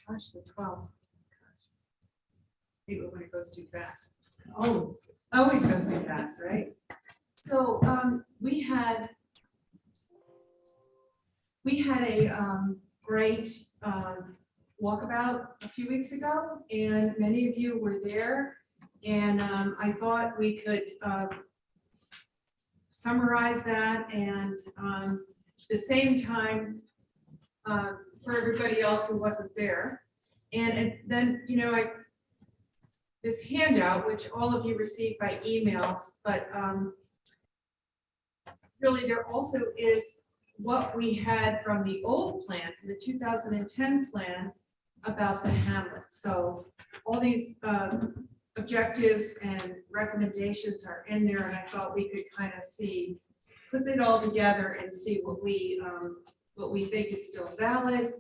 Gosh, the 12th. Maybe when it goes too fast. Oh, Always goes too fast, right? So we had a great walkabout a few weeks ago, and many of you were there. And I thought we could summarize that, and at the same time, for everybody else who wasn't there. And then, you know, this handout, which all of you received by emails, but really there also is what we had from the old plan, from the 2010 plan about the hamlet. So all these objectives and recommendations are in there, and I thought we could kind of put it all together and see what we think is still valid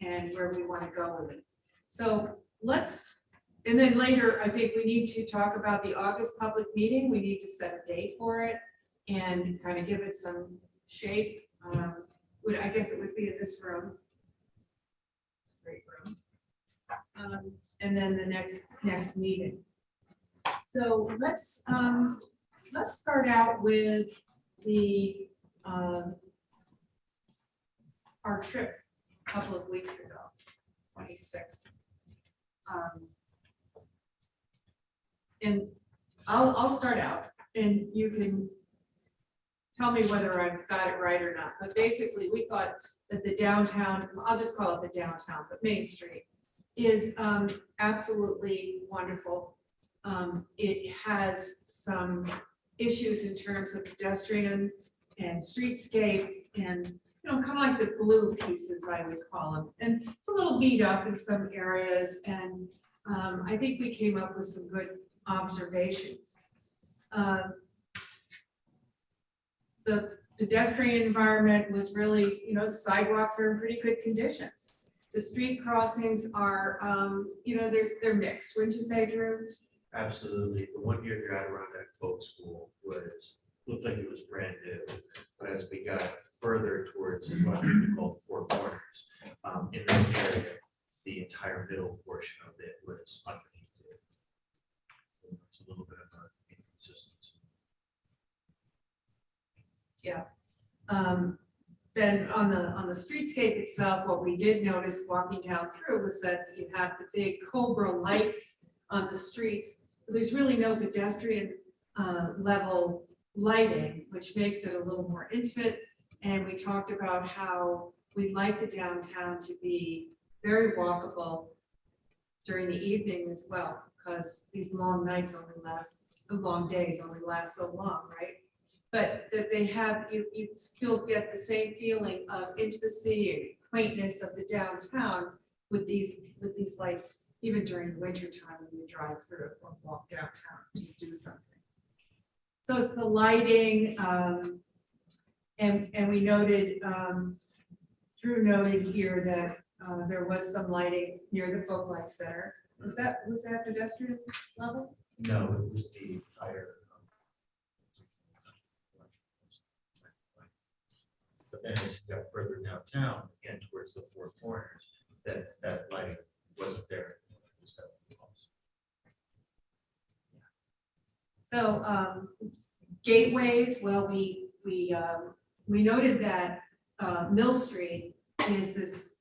and where we want to go with it. So and then later, I think we need to talk about the August public meeting. We need to set a date for it and kind of give it some shape. I guess it would be in this room. It's a great room. And then the next meeting. So let's start out with our trip a couple of weeks ago, 26th. And I'll start out, and you can tell me whether I've got it right or not. But basically, we thought that the downtown, I'll just call it the downtown, but Main Street is absolutely wonderful. It has some issues in terms of pedestrian and streetscape, and kind of like the blue pieces, I would call them. And it's a little beat up in some areas, and I think we came up with some good observations. The pedestrian environment was really, the sidewalks are in pretty good conditions. The street crossings are, they're mixed. Wouldn't you say, Drew? Absolutely. The one here at Adirondack Folk School looked like it was brand new, but as we got further towards what we call Four Corners, in that area, the entire middle portion of it was unpainted. It's a little bit of an inconsistency. Yeah. Then on the streetscape itself, what we did notice walking down through was that you have the big Cobra lights on the streets. There's really no pedestrian level lighting, which makes it a little more intimate. And we talked about how we'd like the downtown to be very walkable during the evening as well, because these long days only last so long, right? But that they have, you still get the same feeling of intimacy and quaintness of the downtown with these lights, even during the winter time when you drive through or walk downtown to do something. So it's the lighting, and we noted, Drew noted here that there was some lighting near the Folk Life Center. Was that pedestrian level? No, it was the entire. But then as you got further downtown, again towards the Four Corners, that lighting wasn't there. So gateways, well, we noted that Mill Street is this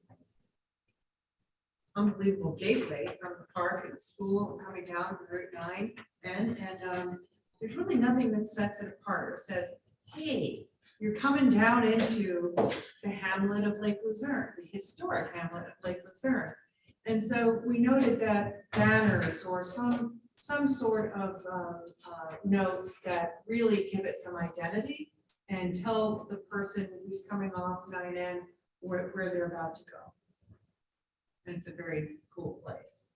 unbelievable gateway from the park and the school coming down Route 9, and there's really nothing that sets it apart or says, hey, you're coming down into the hamlet of Lake Luzerne, the historic hamlet of Lake Luzerne. And so we noted that banners or some sort of notes that really give it some identity and tell the person who's coming off 9N where they're about to go. And it's a very cool place.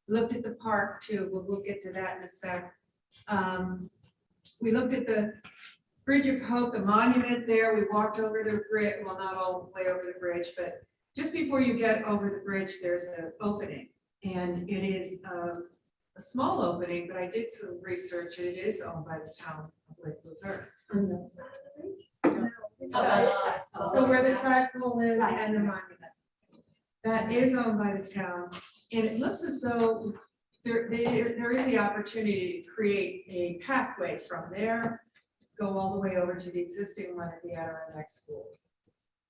Looked at the park too. We'll get to that in a sec. We looked at the Bridge of Hope, the monument there. We walked over the bridge, well, not all the way over the bridge, but just before you get over the bridge, there's an opening. And it is a small opening, but I did some research, and it is owned by the town of Lake Luzerne. So where the flagpole is and the monument. That is owned by the town, and it looks as though there is the opportunity to create a pathway from there, go all the way over to the existing one at the Adirondack School.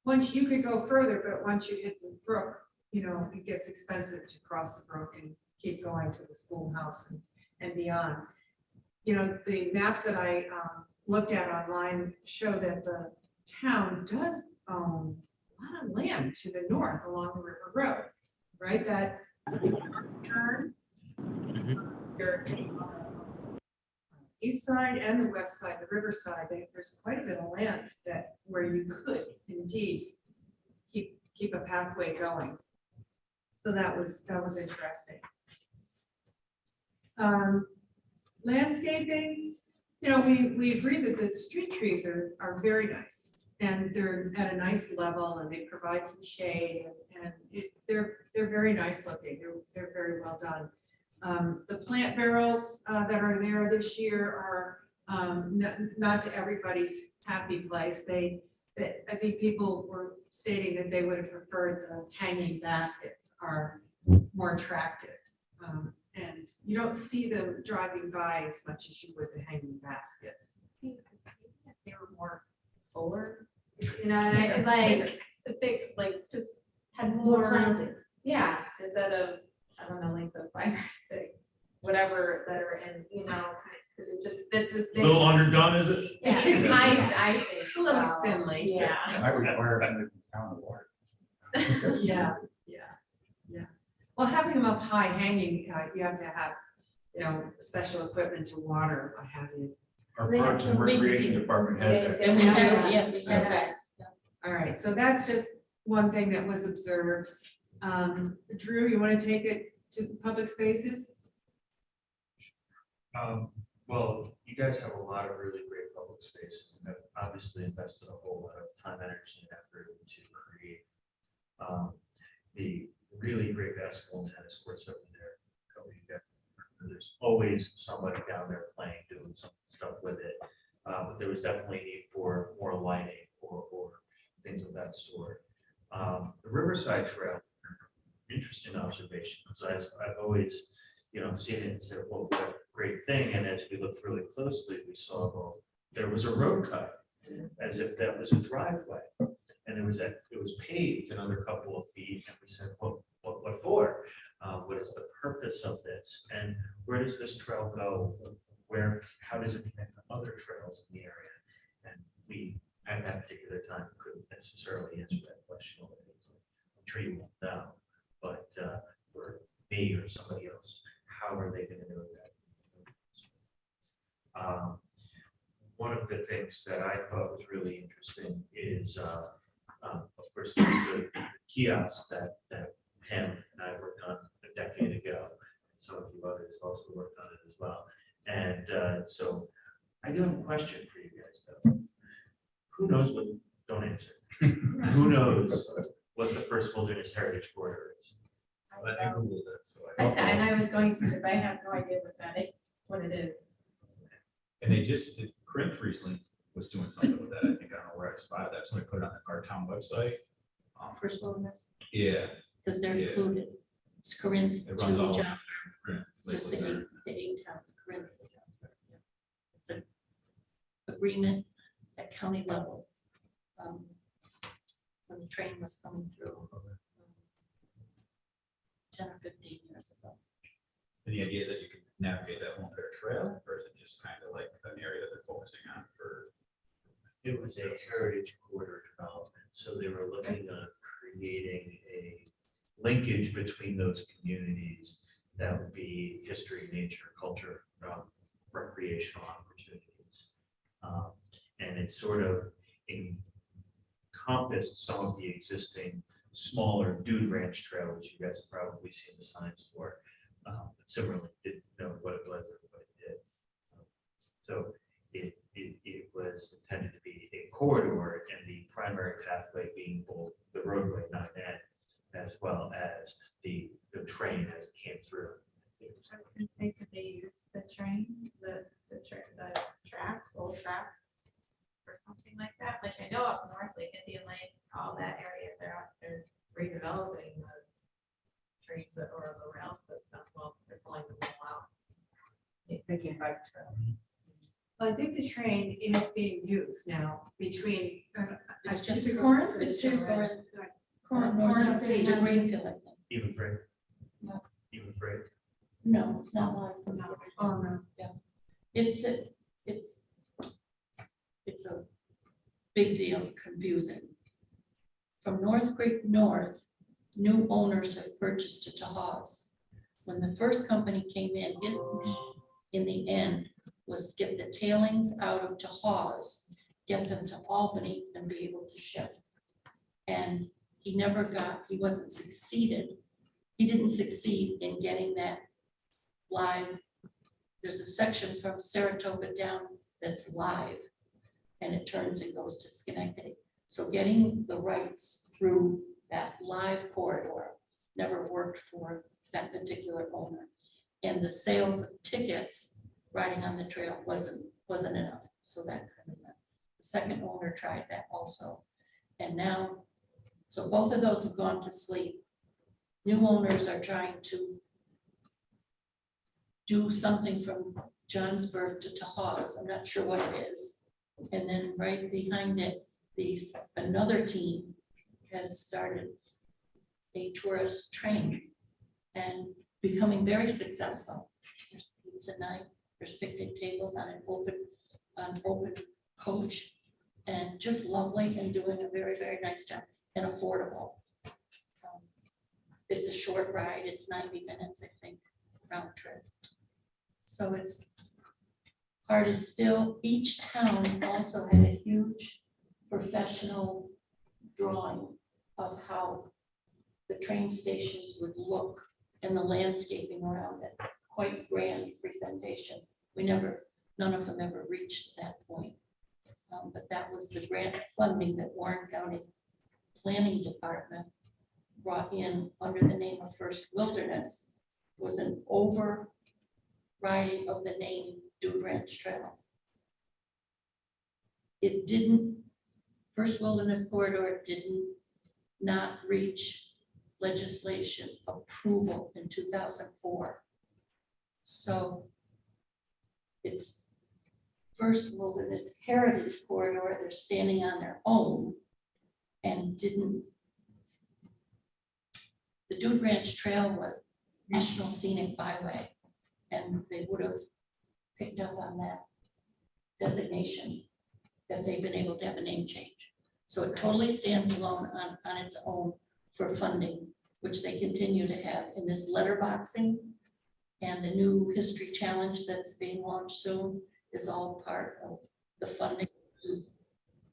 Once you could go further, but once you hit the brook, you know, it gets expensive to cross the brook and keep going to the schoolhouse and beyond. You know, the maps that I looked at online show that the town does own a lot of land to the north along the River Road, right? That turn, your east side and the west side, the riverside, there's quite a bit of land that where you could indeed keep a pathway going. So that was interesting. Landscaping, you know, we agree that the street trees are very nice and they're at a nice level and they provide some shade and they're very nice looking. They're very well done. The plant barrels that are there this year are not to everybody's happy place. I think people were stating that they would have preferred the hanging baskets are more attractive. And you don't see them driving by as much as you would the hanging baskets. I think they were more fuller, you know, and I like the big, like just had more planted. Yeah, instead of, I don't know, like the 5 or 6, whatever that are in, you know, because it just fits this A big. little underdone, is it? Yeah, I think It's a little so. spindly. Yeah. I require them to count the water. Yeah. Well, having them up high hanging, you have to have, you know, special equipment to water, what have you. Our They have Parks and some Recreation leaky- Department has that. And we do, yeah. We have that. All right, so that's just one thing that was observed. Drew, you want to take it to public spaces? Well, you guys have a lot of really great public spaces and have obviously invested a whole lot of time, energy, and effort to create the really great basketball and tennis courts over there. There's always somebody down there playing, doing some stuff with it. But there was definitely a need for more lighting or things of that sort. The Riverside Trail, interesting observation, because I've always, you know, seen it and said, well, what a great thing. And as we looked really closely, we saw, well, there was a road cut as if that was a driveway. And it was paved another couple of feet. And we said, well, what for? What is the purpose of this? And where does this trail go? How does it connect to other trails in the area? And we, at that particular time, couldn't necessarily answer that question. I'm sure you won't know, but for me or somebody else, how are they going to know that? One of the things that I thought was really interesting is, of course, there's the kiosk that Pam and I worked on a decade ago. Some of you others also worked on it as well. And so I do have a question for you guys though. Who knows what, don't answer. Who knows what the first wilderness heritage corridor is? I Googled it, so And I was going to, because I have no idea what it is. And they just did, Corinth recently was doing something with that. I think, I don't know where I spotted that, so I put it on our town website. First wilderness, Yeah, because they're Yeah. included. It's Corinth, it runs all. John, Corinth, just Lake the 8 towns, Corinth. Yeah. It's an agreement at county level. When the train was coming through 10 or 15 years ago. And the idea that you can navigate that whole entire trail, or is it just kind of like an area that they're focusing on for? It was a heritage corridor development, so they were looking at creating a linkage between those communities that would be history, nature, culture, recreational opportunities. And it sort of encompassed some of the existing smaller Dude Ranch Trail, which you guys have probably seen the signs for. But similarly, didn't know what it was or what it did. So it was intended to be a corridor and the primary pathway being both the roadway 9N as well as the train as it came through. I was gonna say, could they use the train, the tracks, old tracks, or something like that? Like I know up north, like Indian Lake, all that area, they're redeveloping those or the rail system, well, they're pulling them all out. Thinking bike trail. Well, I think the train is being used now between, It's is just it Corinth? or It's is just it- Corinth, Corinth North City. to Greenfield, I think. Even freight? No. Even freight? No, it's not live from now. Oh, no. It's a big deal, confusing. From North Creek North, new owners have purchased to Tahoz. When the first company came in, his need in the end was get the tailings out of Tahoz, get them to Albany and be able to ship. And he wasn't succeeded. He didn't succeed in getting that live. There's a section from Saratoga down that's live and it turns and goes to Schenectady. So getting the rights through that live corridor never worked for that particular owner. And the sales of tickets riding on the trail wasn't enough. So that kind of, the second owner tried that also. And now, so both of those have gone to sleep. New owners are trying to do something from Johnsburg to Tahoz. I'm not sure what it is. And then right behind it, another team has started a tourist train and becoming very successful. There's pizza night, there's picnic tables on an open coach, and just lovely and doing a very, very nice job and affordable. It's a short ride, it's 90 minutes, I think, round trip. So part is still, each town also had a huge professional drawing of how the train stations would look and the landscaping around it. Quite grand presentation. None of them ever reached that point. But that was the grant funding that Warren County Planning Department brought in under the name of First Wilderness, was an overriding of the name Dude Ranch Trail. It didn't, First Wilderness Corridor not reach legislation approval in 2004. So it's First Wilderness Heritage Corridor, they're standing on their own and the Dude Ranch Trail was National Scenic Byway, and they would have picked up on that designation if they'd been able to have a name change. So it totally stands alone on its own for funding, which they continue to have in this letterboxing, and the new history challenge that's being launched soon is all part of the funding to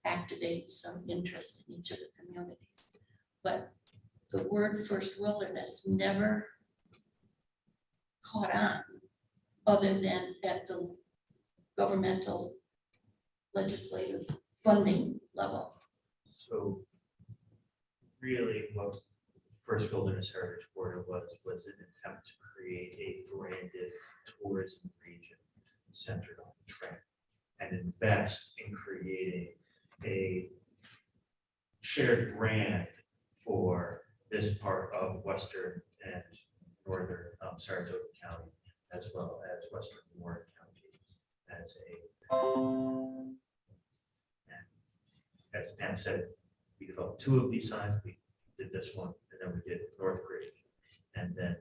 activate some interest in each of the communities. But the word First Wilderness never caught on other than at the governmental legislative funding level. So really what First Wilderness Heritage Corridor was an attempt to create a branded tourism region centered on the train and invest in creating a shared brand for this part of Western and Northern Saratoga County, as well as Western Warren County as as Pam said, we developed 2 of these signs. We did this one, and then we did North Creek, and then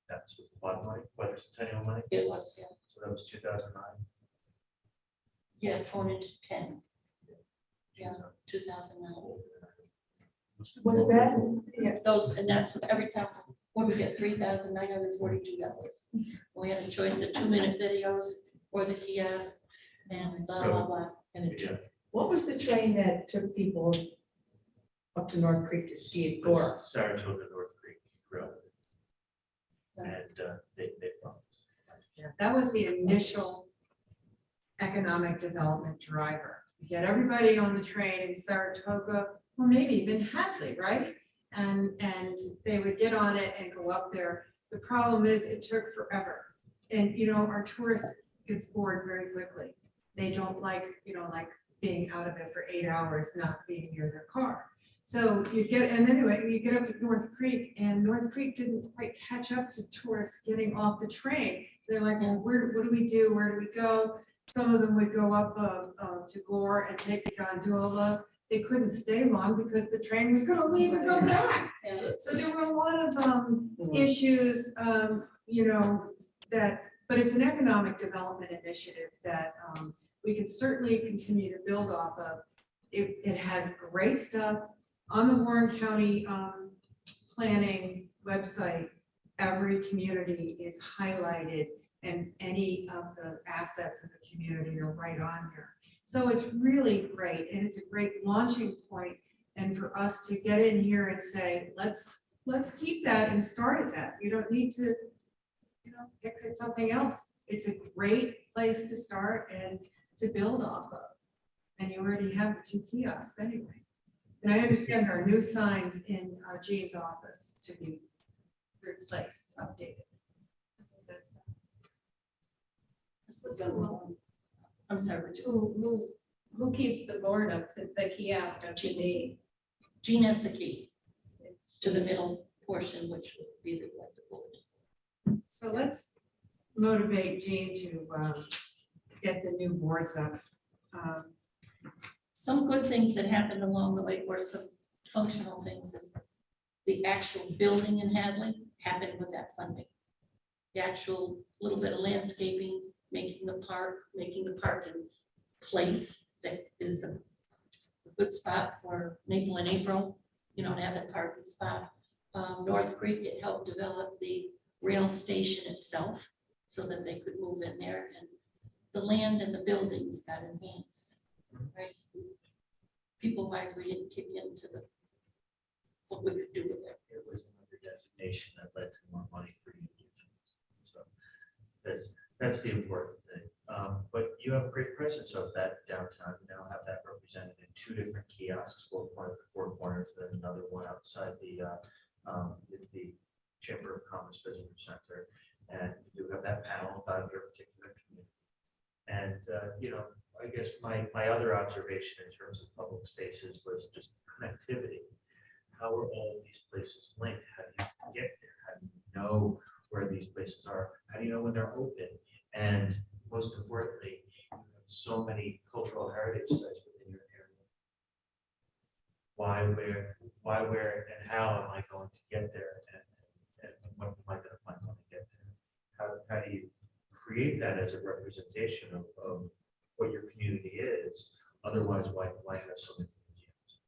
that's with what money? Quadricentennial money. It was, yeah. So that was 2009. Yes, going into 10. Yeah, 2009. Was that, yeah, Those, and that's what every time, when we get $3,942. We had a choice of 2-minute videos or the kiosk and blah, blah, blah. And it Yeah, what was the train that took people up to North Creek to see it it gore? was Saratoga North Creek Road, and they filmed. Yeah, that was the initial economic development driver. You get everybody on the train in Saratoga, or maybe even Hadley, right? And they would get on it and go up there. The problem is it took forever. And, our tourist gets bored very quickly. They don't like, like being out of it for 8 hours, not being near their car. So you get, and anyway, you get up to North Creek, and North Creek didn't quite catch up to tourists getting off the train. They're like, well, what do we do? Where do we go? Some of them would go up to Gore and take the gondola. They couldn't stay long because the train was gonna leave and go back. So there were a lot of issues, you know, that, but it's an economic development initiative that we can certainly continue to build off of. It has great stuff on the Warren County planning website. Every community is highlighted and any of the assets of the community are right on here. So it's really great, and it's a great launching point. And for us to get in here and say, let's keep that and start at that. You don't need to, you know, exit something else. It's a great place to start and to build off of. And you already have the 2 kiosks anyway. And I understand there are new signs in Jean's office to be replaced, updated. I'm sorry, Richard. Who keeps the board up to the kiosk up to date? Jean has the key to the middle portion, which would be the board. So let's motivate Jean to get the new boards up. Some good things that happened along the way were some functional things. Is the actual building in Hadley happened with that funding. The actual little bit of landscaping, making the parking place that is a good spot for Maple and April, you know, to have that parking spot. North Creek, it helped develop the rail station itself so that they could move in there, and the land and the buildings got enhanced, right? People wise, we didn't kick into what we could do with it. It was another designation that led to more money for you. So that's the important thing. But you have a great presence of that downtown. You now have that represented in 2 different kiosks, both one at the Four Corners, then another one outside the Chamber of Commerce Visitor Center. And you do have that panel about your particular community. And you know, I guess my other observation in terms of public spaces was just connectivity. How are all of these places linked? How do you get there? How do you know where these places are? How do you know when they're open? And most importantly, you have so many cultural heritage sites within your area. Why, where, and how am I going to get there? And what am I going to find when I get there? How do you create that as a representation of what your community is? Otherwise, why have so many museums?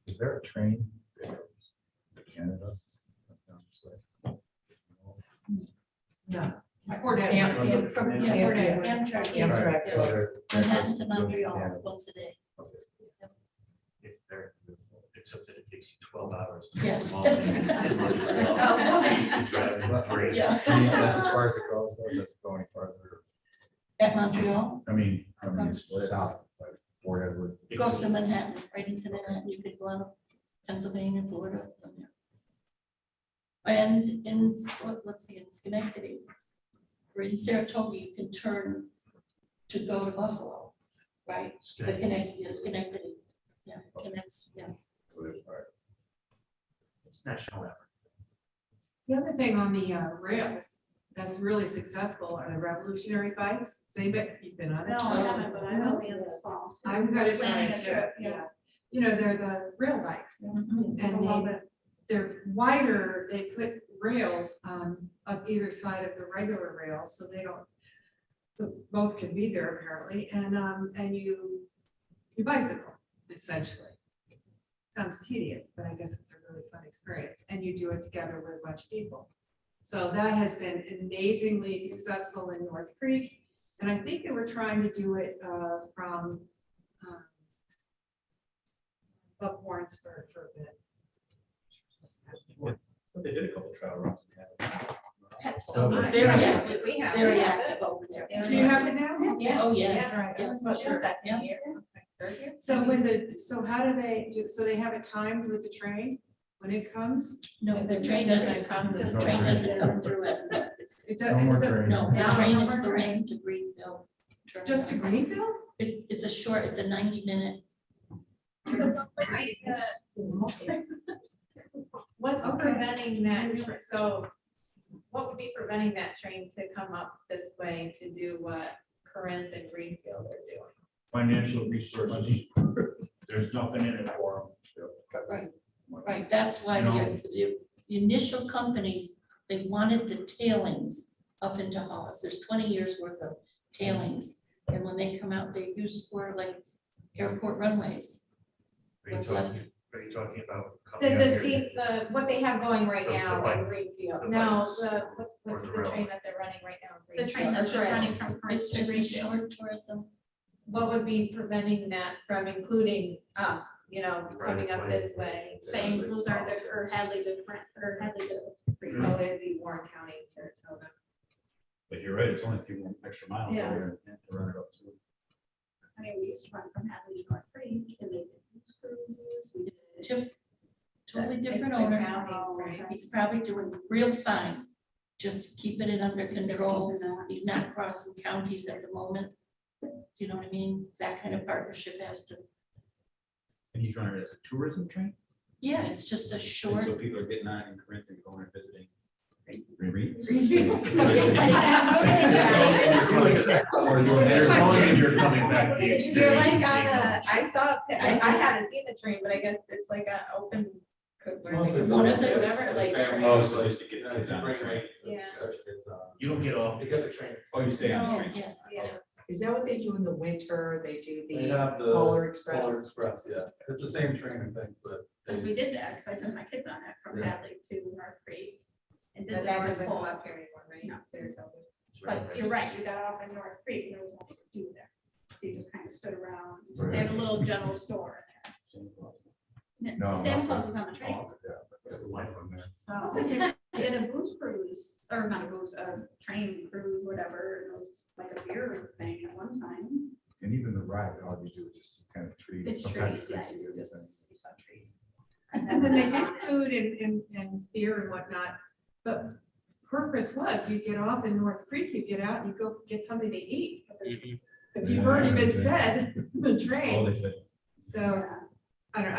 Is there a train that goes to Canada? Down this way? No. Fort Ed. From Yeah. Fort Ed, Yeah. Amtrak, Amtrak. So there- Manhattan to goes Montreal Canada. once a day. It's very beautiful, except that it takes you 12 hours. Yes. To Montreal. And driving 3. Yeah, I mean, that's as far as it goes, though, does it go any farther? at Montreal, I mean, split it out, like Fort Edward. It goes goes- to Manhattan, right into Manhattan, you could go out of Pennsylvania, Florida, from there. And in, let's see, in Schenectady, or in Saratoga, you can turn to go to Buffalo, right? The Schenectady, yeah, connects, yeah. So there's, all right. It's national effort. The other thing on the rails that's really successful are the revolutionary bikes. Has anybody, you've been on it? No, I haven't, but I will be in this fall. I've got it. Planning a right, trip, yeah. yeah. You know, they're the rail bikes, Mhm. I love and it. they're wider. They put rails up either side of the regular rails, so they don't, both can be there apparently, and you bicycle essentially. Sounds tedious, but I guess it's a really fun experience, and you do it together with a bunch of people. So that has been amazingly successful in North Creek, and I think they were trying to do it from up Warrensburg for a bit. They did a couple travel runs. in Canada. Oh, nice. very Yeah, active, we have. very we have active over there. Yeah. Do you have it now? Yeah. Oh, yes, Yeah, right. yes, What's your sure, second yeah. year? Third year? So how do they do, so they have it timed with the train when it comes? No, the train doesn't come, the train doesn't come through it. It No does, more it's trains. No, the No, train no is more train. correct to Greenville. just to Greenville? It's a short, it's a 90-minute So what was what's preventing that, so what would be preventing that train to come up this way to do what Corinth and Greenfield are doing? Financial resources. There's nothing in it for Right, right, that's why No. the initial companies, they wanted the tailings up into Hollis. There's 20 years worth of tailings. And when they come out, they're used for like airport runways. Are you What's left? talking about? The, coming the up here? seat, what they have going right The now bike- in Greenfield, the no, bikes. what's the the train railway. that they're running right now? in The train Greenfield? that's just Trail. running from Corinth It's to just a Greenfield. short tourism. What would be preventing that from including us, Right, coming up right. this way? Saying Luzerne to, or Hadley to, or Hadley to. Oh, it'd be Warren County, Saratoga. But you're right, it's only a few more extra miles Yeah. there to run it up to. I mean, we used to run from Hadley to North Creek and they did booze cruises, we did. Totally It's different the owner. counties, right? He's probably doing real fine, just keeping it under Just control. keeping that. He's not crossing counties at the moment. You know what I mean? That kind of partnership has to, And he's running it as a tourism train? yeah, it's just a And short. so people are getting on in Corinth and going and visiting. Or you're going and you're coming back. the You're experience like is on being a, much. I saw, I haven't seen the train, but I guess it's like an open. One of the- Whatever, like. Oh, so just to get kids on the train. Yeah. You don't get off. You get the train. Oh, you stay on the Oh, train. yes. Yeah. Is that what they do in the winter? They do They the have the Polar Express? Polar Express, yeah. It's the same train, I think, but. Cause we did that, cause I took my kids on it from Yeah. Hadley to North Creek. And did But the that North doesn't go Pole. up here anymore, right? No. Saratoga. But you're right, you got off in North Creek and there was nothing to do there. So you just kind of stood around. They had a little general store in there. No, Santa no. Claus was on the train. Oh, yeah, that's the life on there. So they did a booze cruise, or not a booze, a train cruise, whatever. It was like a beer thing at one time. And even the ride, all you do is just kind of trees. It's sometimes trees, yeah, trees, you everything. just, you saw trees. And then they did food and beer and whatnot, but purpose was you get off in North Creek, you get out, you go get something to eat. If you've already been fed the Oh, train, they fit. so. Yeah. I don't know,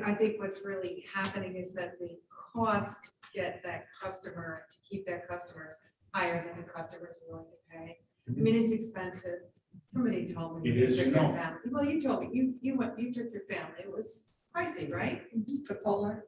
I think what's really happening is that the cost to get that customer, to keep that customers higher than the customers are willing to pay. I mean, it's expensive. Somebody told me. It you is, took you your know. family- Well, you told me, you went, you took your family, it was pricey, right? For Polar.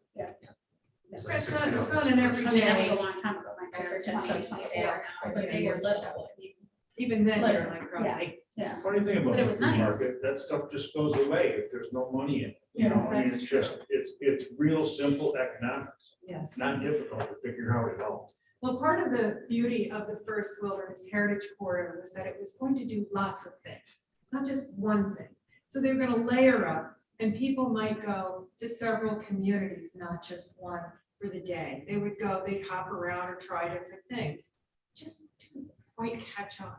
It's like It's not an I mean, that was a everyday, long time ago, my kids are 10, Yeah. 24 now, but they were little. I mean, even then, you're Later, like, probably. Yeah. Funny thing about But it the was free nice. market, that stuff just goes away if there's no money in it. You know, Yes, I mean, that's it's just, it's real simple economics, Yes. not difficult to figure out at all. Well, part of the beauty of the first Wilderness Heritage Corridor was that it was going to do lots of things, not just one thing. So they're gonna layer up, and people might go to several communities, not just one for the day. They would go, they'd hop around or try different things, just didn't quite catch on.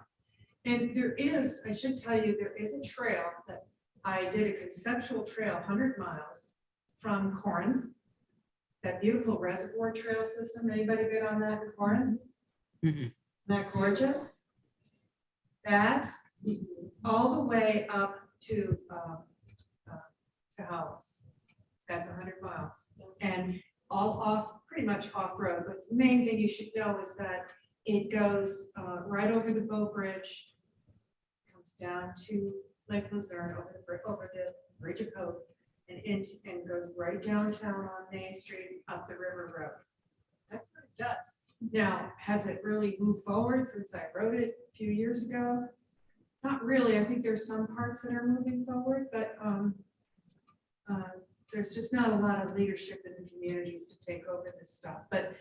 And there is, I should tell you, there is a trail that I did, a conceptual trail, 100 miles from Corinth. That beautiful reservoir trail system, anybody been on that in Corinth? Isn't that gorgeous? That, all the way up to Hollis. That's 100 miles. And all off, pretty much off-road, but the main thing you should know is that it goes right over the Bow Bridge, comes down to Lake Luzerne, over the Bridge of Hope, and into, and goes right downtown on Main Street up the River Road. That's what it does. Now, has it really moved forward since I wrote it a few years ago? Not really. I think there's some parts that are moving forward, but there's just not a lot of leadership in the communities to take over this stuff. But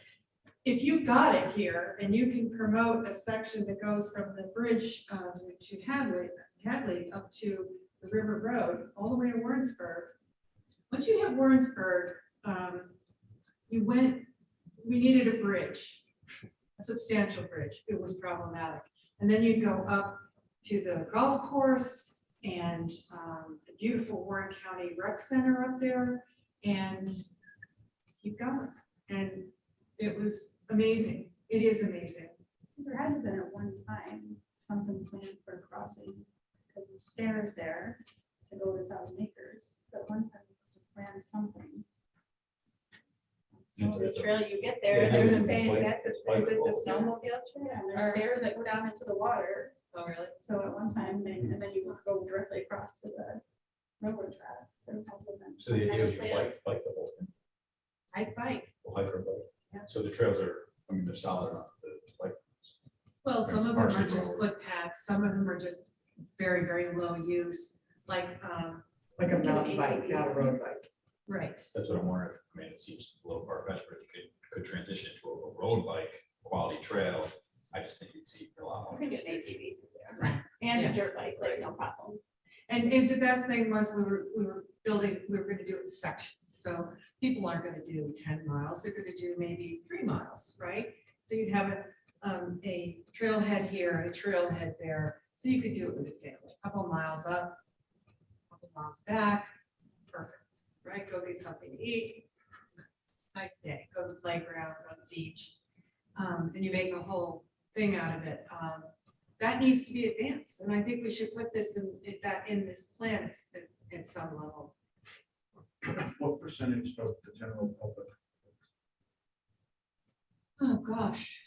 if you've got it here and you can promote a section that goes from the bridge to Hadley up to the River Road, all the way to Warrensburg. Once you hit Warrensburg, we needed a bridge, a substantial bridge. It was problematic. And then you'd go up to the golf course and the beautiful Warren County Rec Center up there, and keep going. And it was amazing. It is amazing. There had to have been at one time something planned for crossing, because there's stairs there to go to 1,000 acres. So at one time, we must have planned something. So the trail you get Yeah, there, there's it's a saying like- that is it the snowmobile trail? Yeah, and there's stairs that go down into the water. Oh, really? So at one time, and then you go directly across to the railroad tracks. And all of them. So the idea is you bike the whole thing, Bike. or hike or both. Yeah. So the trails are, I mean, they're solid enough to bike. Well, some of them are Partially just road. footpaths, some of them are just very, very low use, like, Like a mountain bike, not a road bike. right. That's what I'm wondering. I mean, it seems a little far fetched, but if you could transition to a road bike, quality trail, I just think you'd see a lot more. We can get an ATVs there. And a Yes. dirt bike, like, no problem. And the best thing was we were gonna do it in sections, so people aren't gonna do 10 miles, they're gonna do maybe 3 miles, right? So you'd have a trailhead here and a trailhead there, so you could do it with a family, a couple miles up, a couple miles back, perfect, right? Go get something to eat, nice day, go to the playground, go to the beach, and you make a whole thing out of it. That needs to be advanced, and I think we should put this in this plan at some level. What percentage of the general public? Oh, gosh.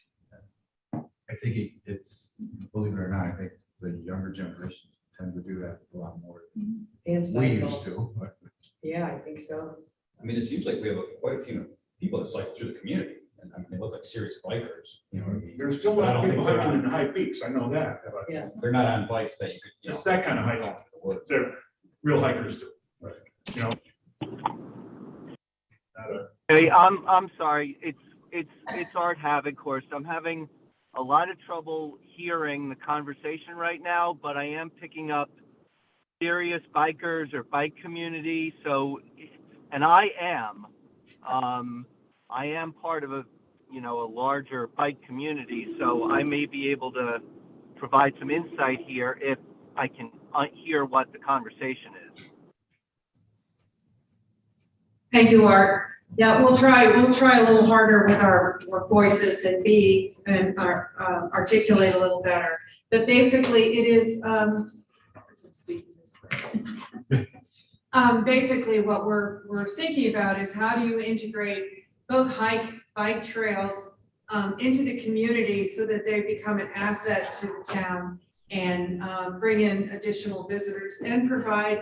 I think it's, believe it or not, I think the younger generations tend to do that a lot more And than we cycle. used to. But Yeah, I think so. I mean, it seems like we have quite a few people that cycle through the community, and I mean, they look like serious bikers, you know what I mean? There's still a But I lot of don't people think they're hiking in on- the high peaks, I know that, but They're not on bikes that you could, you know. it's that kind of go hiking, into the woods. they're real hikers too. Right. You know? Not a- Hey, I'm sorry. It's Art Havoc course. I'm having a lot of trouble hearing the conversation right now, but I am picking up serious bikers or bike community. So, and I am part of a larger bike community. So I may be able to provide some insight here if I can hear what the conversation is. Thank you, Art. Yeah, we'll try a little harder with our voices and articulate a little better. But basically, it is, basically what we're thinking about is how do you integrate both bike trails into the community so that they become an asset to the town and bring in additional visitors and provide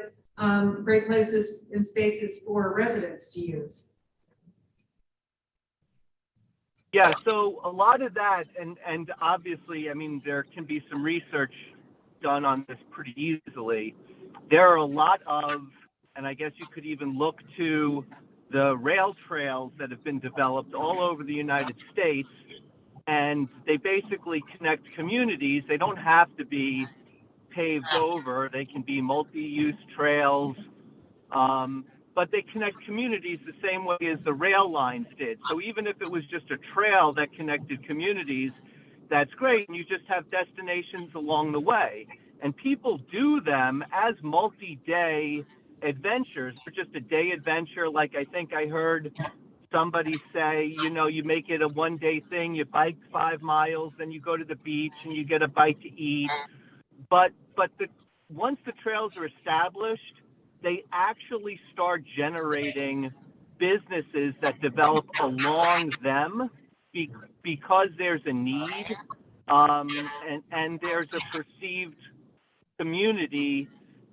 great places and spaces for residents to use. Yeah, so a lot of that, and obviously, I mean, there can be some research done on this pretty easily. There are a lot of, and I guess you could even look to the rail trails that have been developed all over the United States, and they basically connect communities. They don't have to be paved over. They can be multi-use trails, but they connect communities the same way as the rail lines did. So even if it was just a trail that connected communities, that's great, and you just have destinations along the way. And people do them as multi-day adventures, or just a day adventure. Like I think I heard somebody say, you make it a one-day thing, you bike 5 miles, then you go to the beach and you get a bite to eat. But once the trails are established, they actually start generating businesses that develop along them because there's a need and there's a perceived community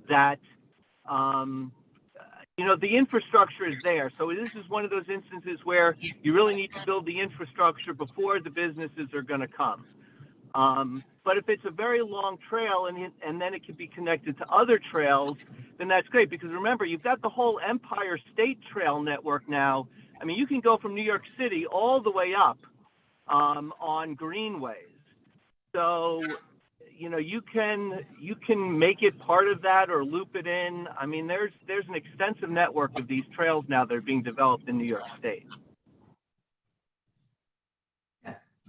that, the infrastructure is there. So this is one of those instances where you really need to build the infrastructure before the businesses are going to come. But if it's a very long trail and then it can be connected to other trails, then that's great. Because remember, you've got the whole Empire State Trail network now. I mean, you can go from New York City all the way up on greenways. So, you can make it part of that or loop it in. I mean, there's an extensive network of these trails now that are being developed in New York State. Yes.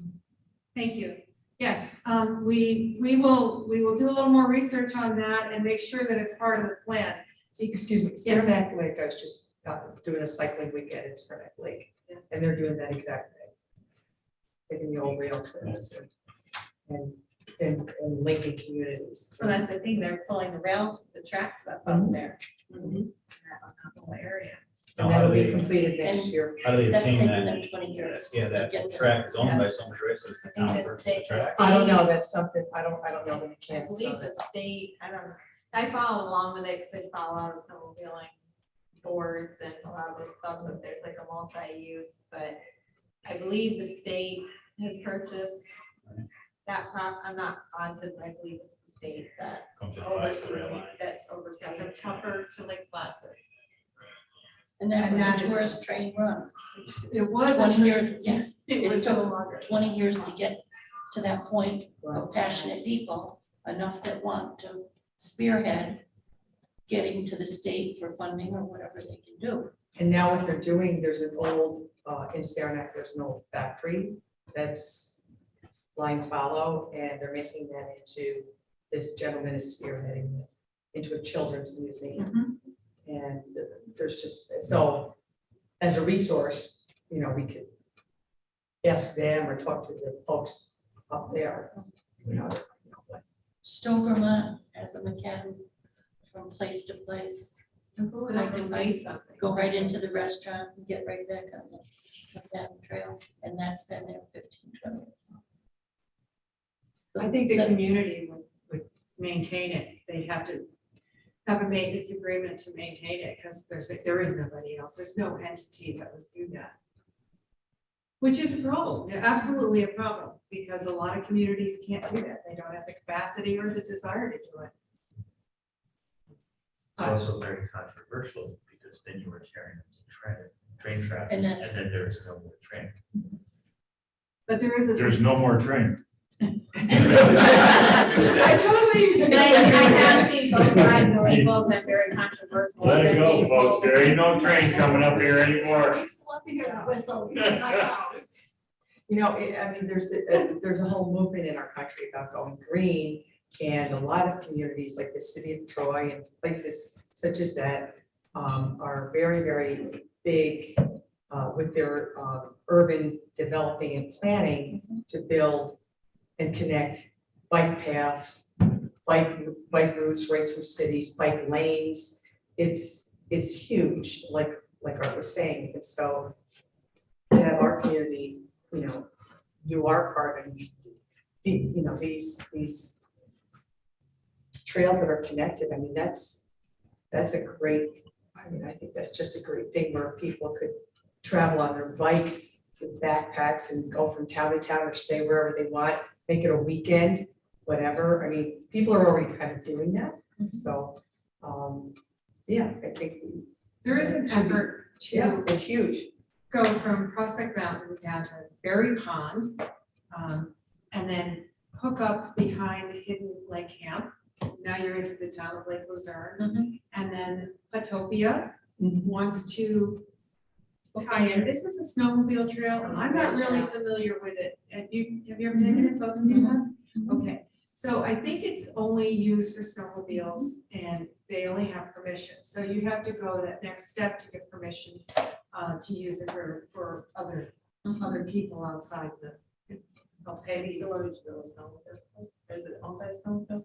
Thank you. Yes, we will do a little more research on that and make sure that it's part of the plan. Excuse me, Saranac Lake, I was just doing a cycling weekend in Saranac Lake, and they're doing that exact thing. Taking the old rail trails and and linking communities. So that's the thing, they're pulling the tracks up there. In that whole area. And that'll be completed next And- year. How do they That's obtain taken that? them 20 years. Yeah, to that get there. track is owned by Yes. somebody, right? So it's the I think town the versus state- the track. I don't know, that's something, I don't know the I mechanics believe of the it. state, I followed along with it because they follow a lot of snowmobiling boards and a lot of those clubs, if there's like a multi-use, but I believe the state has purchased that I'm not positive, but I believe it's the state that's Comes in by the rail overseeing, line. that's From overseeing. Tupper to Lake Placid. And that And was that a is- tourist train run. It was. 20 years, yes. It It was took no longer. 20 years to get to that point Wow. of passionate people, enough that want to spearhead getting to the state for funding or whatever they can do. And now what they're doing, there's an old, in Saranac, there's an old factory that's Blind Follow, and they're making that into, this gentleman is spearheading it into a children's museum. And there's just, so as a resource, you know, we could ask them or talk to the folks up there, you know. Stowe, Vermont has a macadam from place to place. Who would I ever can say something? Go right into the restaurant and get right back on the macadam trail, and that's been there 15, 20 years. I think the community would maintain it. They have to have a maintenance agreement to maintain it, because there is nobody else. There's no entity that would do that. Which is a problem, absolutely a problem, because a lot of communities can't do that. They don't have the capacity or the desire to do it. It's also very controversial because then you were carrying train traffic, And and that's- then there's no more train. But there is a. There's no more train. I totally. And I have seen both sides, and they both have very controversial. Let it go, opinions. folks. There ain't no train coming up here anymore. Used to love to hear that whistle in my house. You know, I mean, there's a whole movement in our country about going green, and a lot of communities like the city of Troy and places such as that are very, very big with their urban developing and planning to build and connect bike paths, bike routes right through cities, bike lanes. It's huge, like Art was saying, and so to have our community, you know, do our part and, you know, these trails that are connected, I mean, that's a great, I mean, I think that's just a great thing where people could travel on their bikes with backpacks and go from town to town or stay wherever they want, make it a weekend, whatever. I mean, people are already kind of doing that, so, yeah, I think. There is an effort Yeah, to it's huge. go from Prospect Mountain down to Berry Pond, and then hook up behind Hidden Lake Camp. Now you're into the town of Lake Luzerne. And then Platopia wants to tie in. This is a snowmobile trail. I'm not really familiar with it. Have you ever taken it? Both of you have? Okay, so I think it's only used for snowmobiles and they only have permission. So you have to go that next step to get permission to use it for other people outside the. Okay, So where would you go, snowmobile? Is it owned by snowmobile?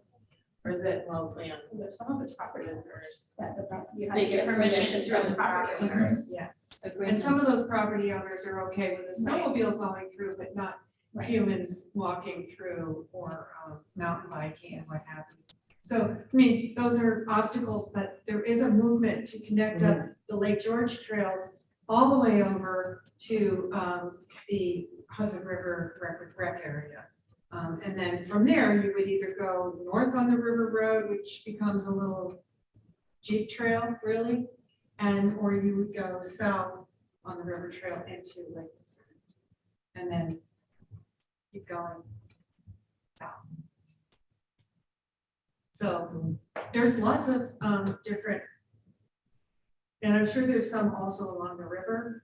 Or is it locally owned? There's some of it's property owners that you have They to get get permission permission from from the property owners. yes. And some of those property owners are okay with a snowmobile going through, but not Right. humans walking through or mountain biking and what have you. So, I mean, those are obstacles, but there is a movement to connect up the Lake George trails all the way over to the Hudson River rec area. And then from there, you would either go north on the River Road, which becomes a little jeep trail, really, or you would go south on the river trail into Lake Luzerne. And then keep going south. So there's lots of different, and I'm sure there's some also along the river,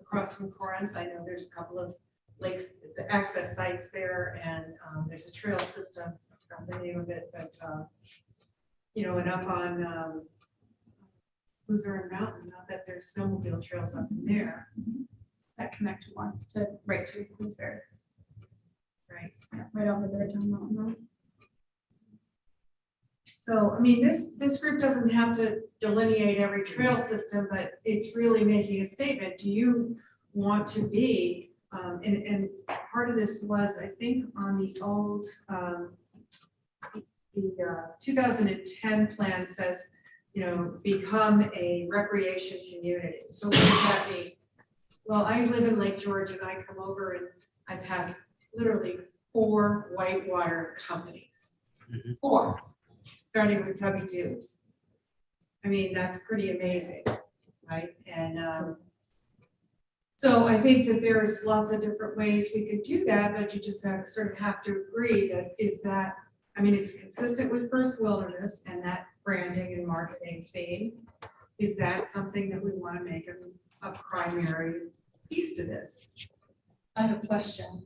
across from Corinth. I know there's a couple of lakes, the access sites there, and there's a trail system, I forgot the name of it, but you know, and up on Luzerne Mountain, not that there's snowmobile trails up in there. That connect one to right to Queensbury. Right off of their town mountain road. So, I mean, this group doesn't have to delineate every trail system, but it's really making a statement. Do you want to be, and part of this was, I think, on the old, the 2010 plan says, you know, become a recreation community. So what does that mean? Well, I live in Lake George and I come over and I pass literally 4 whitewater companies. 4, starting with Tubby Tubes. I mean, that's pretty amazing, right? And so I think that there's lots of different ways we could do that, but you just sort of have to agree that I mean, it's consistent with First Wilderness and that branding and marketing theme. Is that something that we want to make a primary piece to this? I have a question.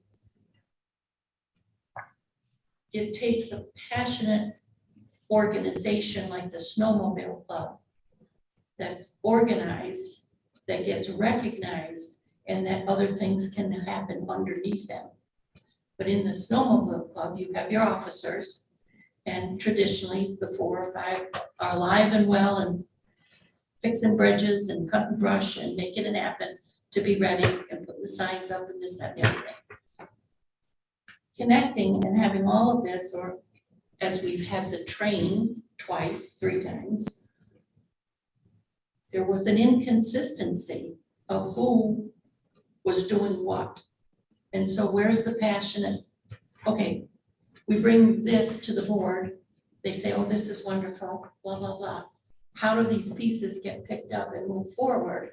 It takes a passionate organization like the Snowmobile Club that's organized, that gets recognized, and that other things can happen underneath them. But in the Snowmobile Club, you have your officers, and traditionally the 4 or 5 are alive and well and fixing bridges and cutting brush and making it happen to be ready and putting the signs up and this, that, and the other thing. Connecting and having all of this, or as we've had the train twice, 3 times, there was an inconsistency of who was doing what. And so where's the passionate, okay, we bring this to the board, they say, oh, this is wonderful, blah, blah, blah. How do these pieces get picked up and move forward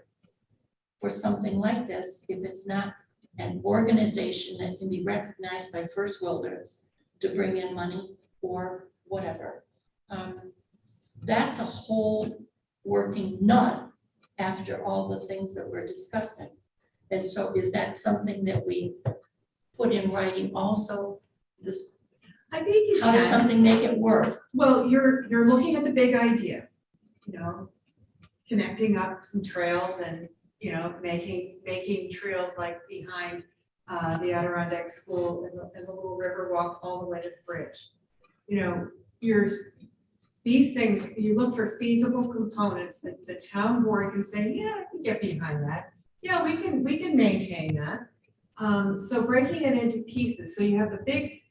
for something like this if it's not an organization that can be recognized by First Wilderness to bring in money or whatever? That's a whole working nut after all the things that we're discussing. And so is that something that we put in writing also? This, I think you how does can. something make it work? Well, you're looking at the big idea, you know, connecting up some trails and, you know, making trails like behind the Adirondack School and the little river walk all the way to the bridge. You know, these things, you look for feasible components that the town board can say, yeah, I can get behind that. Yeah, we can maintain that. So breaking it into pieces, so you have the big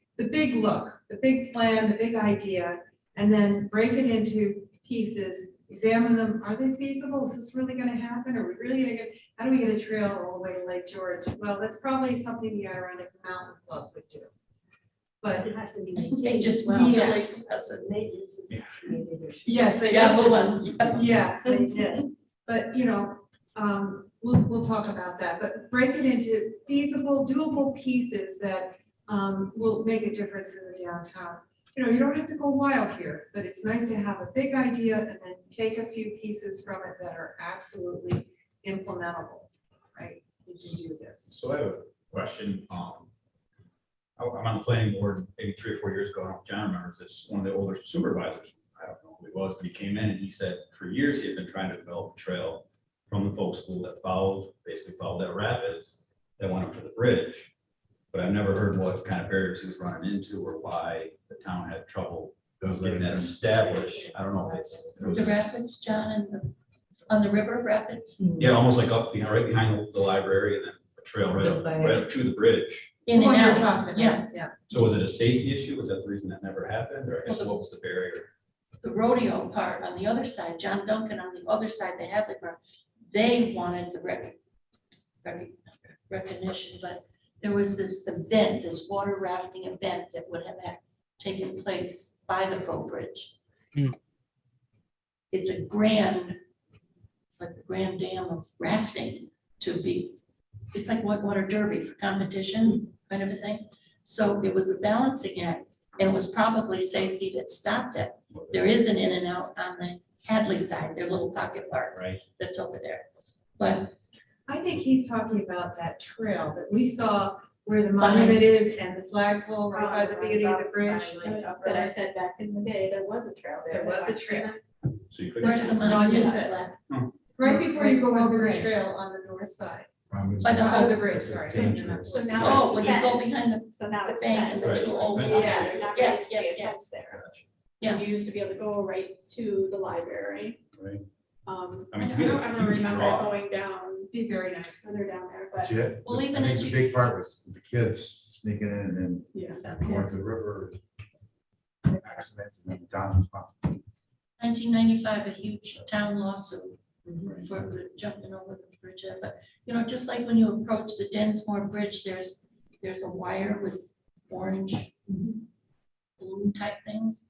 look, the big plan, the big idea, and then break it into pieces, examine them. Are they feasible? Is this really gonna happen? Are we really gonna how do we get a trail all the way to Lake George? Well, that's probably something the Adirondack Mountain Club would do. But It has to be They maintained just as well. Yes. That's a maintenance is created issue. yes, they Yeah, just- hold on. Yes, they did. But, you know, we'll talk about that, but break it into feasible, doable pieces that will make a difference in the downtown. You know, you don't have to go wild here, but it's nice to have a big idea and then take a few pieces from it that are absolutely implementable, right? You can do this. So I have a question. I'm on the planning board maybe 3 or 4 years ago. I don't know if John remembers this, one of the older supervisors. I don't know who he was, but he came in and he said for years he had been trying to develop a trail from the folk school that basically followed that rapids that went up to the bridge. But I've never heard what kind of barriers he was running into or why the town had trouble getting that established. I don't know if it's. The rapids, John, and on the river rapids? Yeah, almost like up behind, right behind the library and then a trail right up to the bridge. In What and you're out, talking about, yeah. yeah. So was it a safety issue? Was that the reason that never happened? Or I guess what was the barrier? The rodeo part on the other side, John Duncan on the other side, they had the ground. They wanted the recognition, but there was this event, this water rafting event that would have taken place by the boat bridge. It's like a grand dam of rafting it's like whitewater derby for competition kind of a thing. So it was a balancing act, and it was probably safety that stopped it. There is an in and out on the Hadley side, their little pocket park Right. that's over there. But I think he's talking about that trail that we saw where the monument is and the flagpole right by the beginning of the bridge. But I said back in the day, there was a trail there. There was a trail. So you couldn't. where's the Sonia monument? said. Right before you go over the trail on the north side. By the Under whole, the bridge, sorry. Dangerous. So now Oh, it's when you go fenced. behind the So now it's bank and the fenced. school. Right, Yeah, fence. there never Yes, used to be a yes, fence yes. there. Yeah. And you used to be able to go right to the library. Right. I I mean, to me, don't that's a ever huge remember draw. going down, Be very nice. when they're down there, but Yeah, Well, even I think as the you- big part was the kids sneaking in and yeah. going to the river. Accidents and then down. 1995, a huge town lawsuit for jumping over the bridge there. But, you know, just like when you approach the Densmore Bridge, there's a wire with orange balloon type things.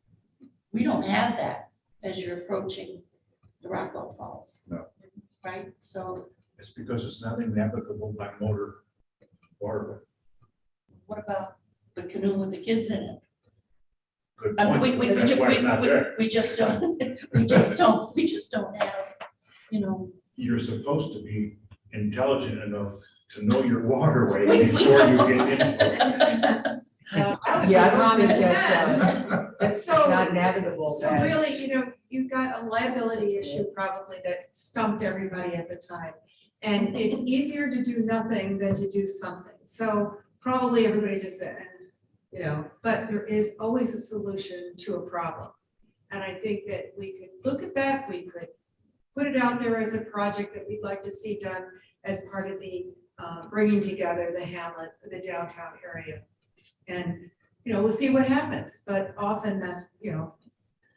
We don't have that as you're approaching the Rockwell Falls. No. Right, so It's because it's not navigable by motor waterway. what about the canoe with the kids in it? Good I mean, point. That's why it's not there. we just don't, we just don't have, you know. You're supposed to be intelligent enough to know your waterway We- before you get into it. Yeah, I don't think Common that's, sense. that's So- not navigable. So bad. really, you know, you've got a liability issue probably that stumped everybody at the time. And it's easier to do nothing than to do something. So probably everybody just said, you know, but there is always a solution to a problem. And I think that we could look at that, we could put it out there as a project that we'd like to see done as part of the bringing together the hamlet, the downtown area. And, you know, we'll see what happens, but often that's, you know,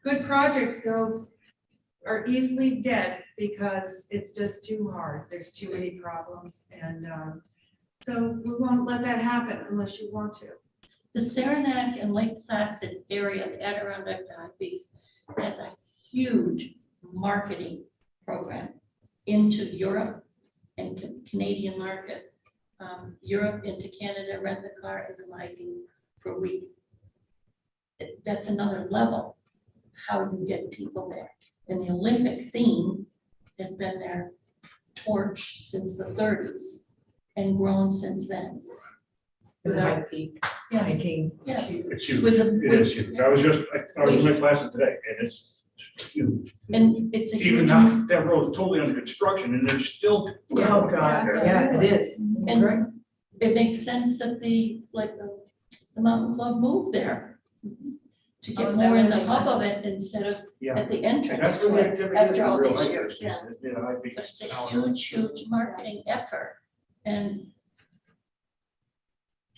good projects are easily dead because it's just too hard. There's too many problems. And so we won't let that happen unless you want to. The Saranac and Lake Placid area, the Adirondack Bays, has a huge marketing program into Europe and Canadian market. Europe into Canada, rent the car and the hiking for a week. That's another level, how you get people there. And the Olympic theme has been their torch since the 30s and grown since then. And the high peak Yes, hiking. yes. It's huge. With It is huge. I was in my class today and it's huge. And it's a Even huge. now, that road's totally under construction and there's still. Oh, God, yeah, it is. And it makes sense that the Mountain Club moved there to Oh, get is that more in where the they hub went? of it instead of Yeah. at the entrance That's to where the it activity is after all for real these hikers. years. You know, I think But it's a huge marketing effort. And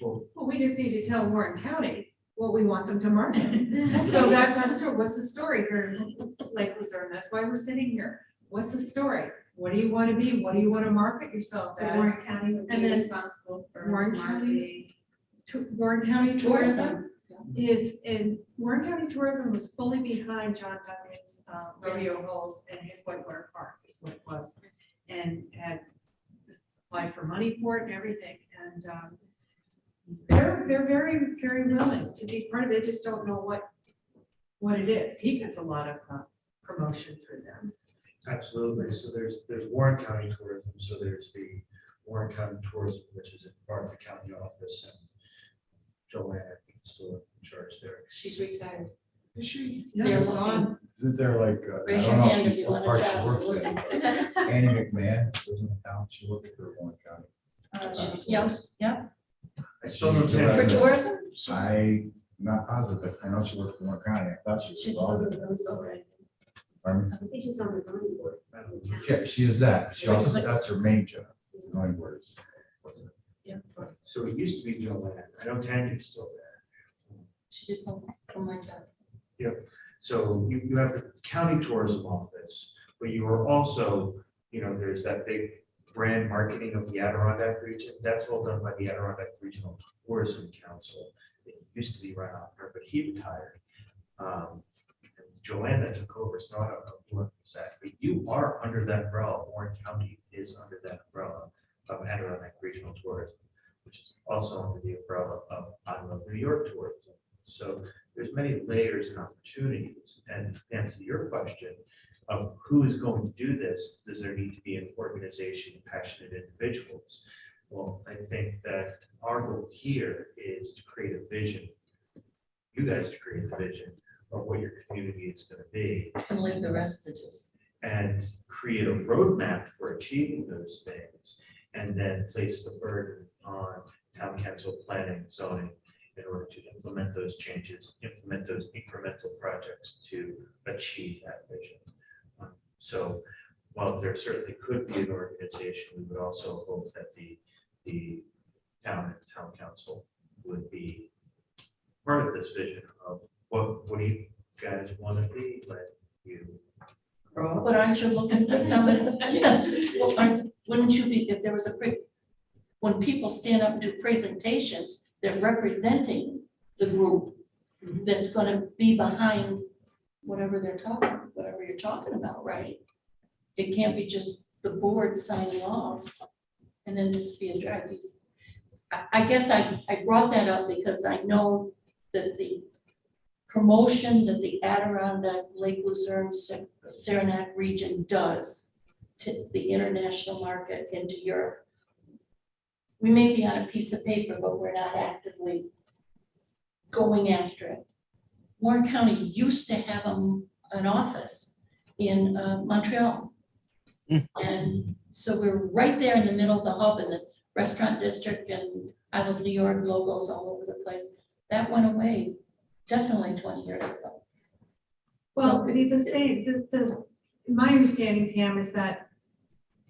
Well, Well, we just need to tell Warren County what we want them to market. So that's our story. What's the story here in Lake Luzerne? That's why we're sitting here. What's the story? What do you want to be? What do you want to market yourself So as? Warren County would And be then responsible for Warren marketing. Warren County Tourism Tourism, Warren County Tourism was fully behind John Duncan's rodeo holes and his whitewater park is what it was. And had applied for money for it and everything. And they're very, very willing to be part of it. They just don't know what it is. He gets a lot of promotion through them. Absolutely. So there's Warren County Tourism. So there's the Warren County Tourism, which is part of the county office, and Joanne, I think, is still in charge there. she's retired. Is she? No, They're gone. Isn't there like, I Raise don't your know hand if if you she, want what a part she job. works in, but Annie McMahon lives in the town, she worked for Warren County. Yeah, I still don't So think. for tourism? I'm not positive, but I know she worked for Warren County, I thought she was She's involved. Pardon I think she's on the zoning board. me? Okay, she is that, but she also, that's her main job, knowing words. So it used to be Joanne. I know Tanya's still there. She did from my job. So you have the county tourism office, but you are also, you know, there's that big brand marketing of the Adirondack region. That's all done by the Adirondack Regional Tourism Council. It used to be run off her, but he retired. And Joanne that took over, so I don't know what was that, but you are under that umbrella. Warren County is under that umbrella of Adirondack Regional Tourism, which is also under the umbrella of I Love New York Tourism. So there's many layers and opportunities. And to answer your question of who is going to do this, does there need to be an organization, passionate individuals? Well, I think that our goal here is to create a vision. You guys to create the vision of what your community is going to be And leave the rest to just. and create a roadmap for achieving those things. and then place the burden on town council planning, zoning, in order to implement those changes, implement those incremental projects to achieve that vision. So while there certainly could be an organization, we would also hope that the town council would be part of this vision of what do you guys want to be, let you. But aren't you looking for somebody? Yeah, well, wouldn't you be, if there was when people stand up and do presentations, they're representing the group that's gonna be behind whatever you're talking about, right? It can't be just the board signing off and then this be a drag. I guess I brought that up because I know that the promotion that the Adirondack, Lake Luzerne, Saranac region does to the international market into Europe. We may be on a piece of paper, but we're not actively going after it. Warren County used to have an office in Montreal. And so we're right there in the middle of the hub in the restaurant district, and I Love New York logos all over the place. That went away definitely 20 years ago. Well, the same, my understanding, Pam, is that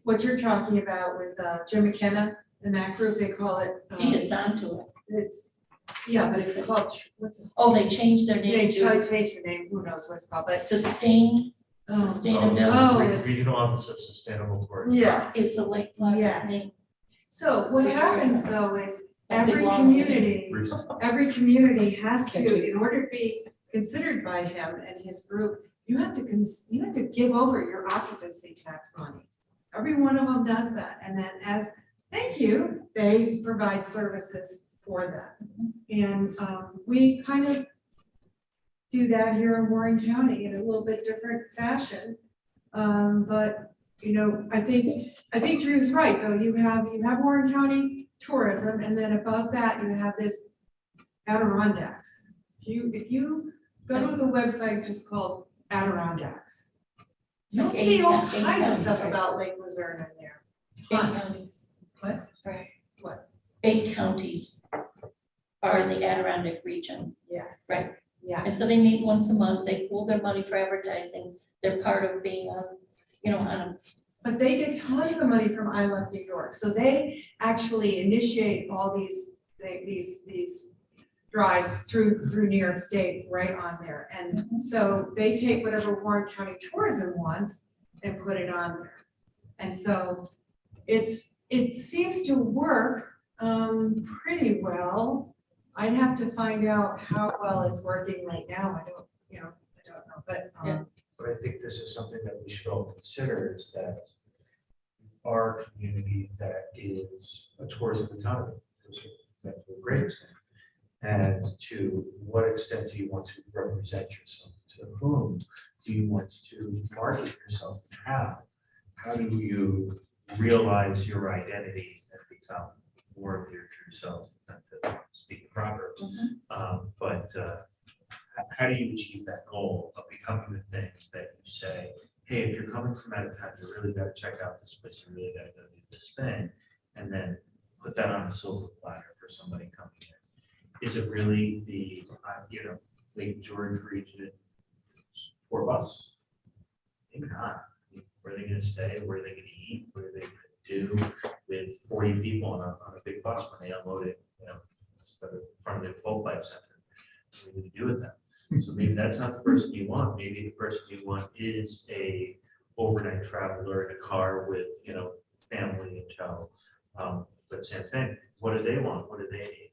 what you're talking about with Jim McKenna and that group, they call it. He is onto it. It's, yeah, but it's called, what's it? Oh, they changed their name They tried to to change the name, who knows what it's called, but. Sustainability Oh, it's- Regional Office of Sustainable Tourism. Yes. is the Lake Placid Yes. name. So what For happens tourism. though is A big every long community, every community has to, in order to be considered by him and his group, you have to give over your occupancy tax money. Every one of them does that, and then as thank you, they provide services for that. And we kind of do that here in Warren County in a little bit different fashion. But you know, I think Drew's right, though. You have Warren County tourism, and then above that, you have this Adirondacks. If you go to the website just called Adirondacks, you'll Like see all eight kinds of counties, stuff right? about Lake Luzerne in there. 8 Tons. counties. What? Right. What? 8 counties are in the Adirondack region, Yes. right? Yes. And so they meet once a month, they pool their money for advertising, they're part of being on, on a. But they get tons of money from I Love New York, so they actually initiate all these drives through New York State right on there. And so they take whatever Warren County Tourism wants and put it on there. And so it seems to work pretty well. I'd have to find out how well it's working right now. I don't know, but But I think this is something that we should all consider, is that our community that is a tourism economy, to a great extent. And to what extent do you want to represent yourself? To whom do you want to market yourself? How do you realize your identity and become more of your true self? Not to speak in proverbs, but how do you achieve that goal of becoming the things that you say, hey, if you're coming from out of town, you really got to check out this place, you really got to go do this thing, and then put that on a silver platter for somebody coming in. Is it really the, Lake George region or bus? Maybe not. Where are they going to stay? Where are they going to eat? What are they going to do with 40 people on a big bus when they unload it, instead of in front of the Folk Life Center? What are you going to do with them? So maybe that's not the person you want. Maybe the person you want is a overnight traveler in a car with, family in tow. But same thing, what do they want? What do they need?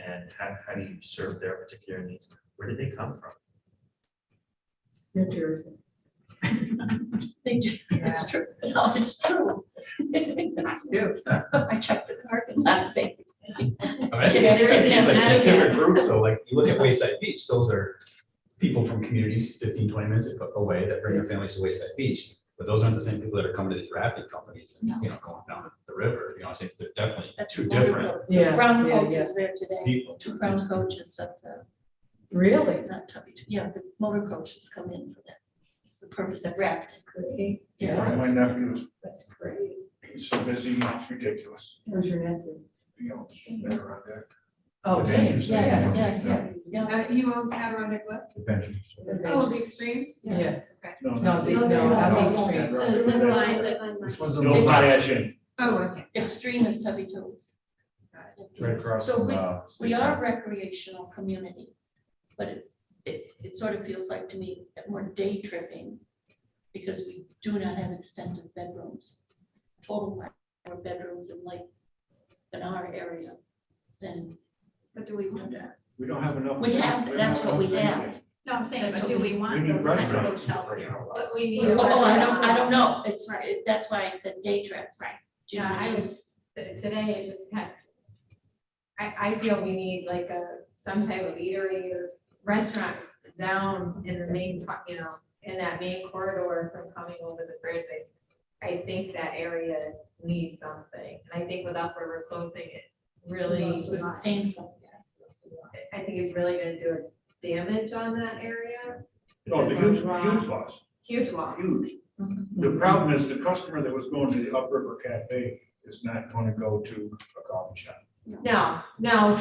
And how do you serve their particular needs? Where do they come from? New Jersey. It's true, no, it's true. I checked the parking lot, baby. I mean, I think it's like just different groups though, like you look at Wayside Beach, those are people from communities 15, 20 minutes away that bring their families to Wayside Beach. But those aren't the same people that are coming to these rafting companies and, going down the river, I think they're definitely That's two different Yeah, Brown yeah, coach yeah. is there today, people. 2 brown coaches at the, Really? not Tubby, yeah, the motor coaches come in for that, the purpose of rafting. Great. Yeah. My nephew That's great. He's so busy, it's ridiculous. Who's your nephew? You know, better around there. Oh, Dave. Yes, Yeah. yeah. He owns Adirondack what? Adventures. Oh, the Extreme? Yeah. No, No, not the extreme. The zip line, This was a No little potash in. Oh, okay. Extreme is heavy tools. right across So from, we are a recreational community, but it sort of feels like to me that we're day tripping because we do not have extended bedrooms. Total more bedrooms in our area than. But do we want that? We don't have enough. We have, that's what we have. No, I'm saying, That's but do what we We want need those type of restaurants. hotels here? But we need. Oh, a I don't know. restaurant. It's, that's why I said day trips. Right. Do you know Yeah, what I mean? today, it's kind of, I feel we need like some type of eatery or restaurants down in the main, in that main corridor from coming over the bridge. I think that area needs something, and I think with Upriver closing, it really, It was painful. I think it's really gonna do a damage on that area. Oh, the huge loss, Huge loss. huge. Mhm. The problem is the customer that was going to the Upriver Cafe is not going to go to a coffee shop. No,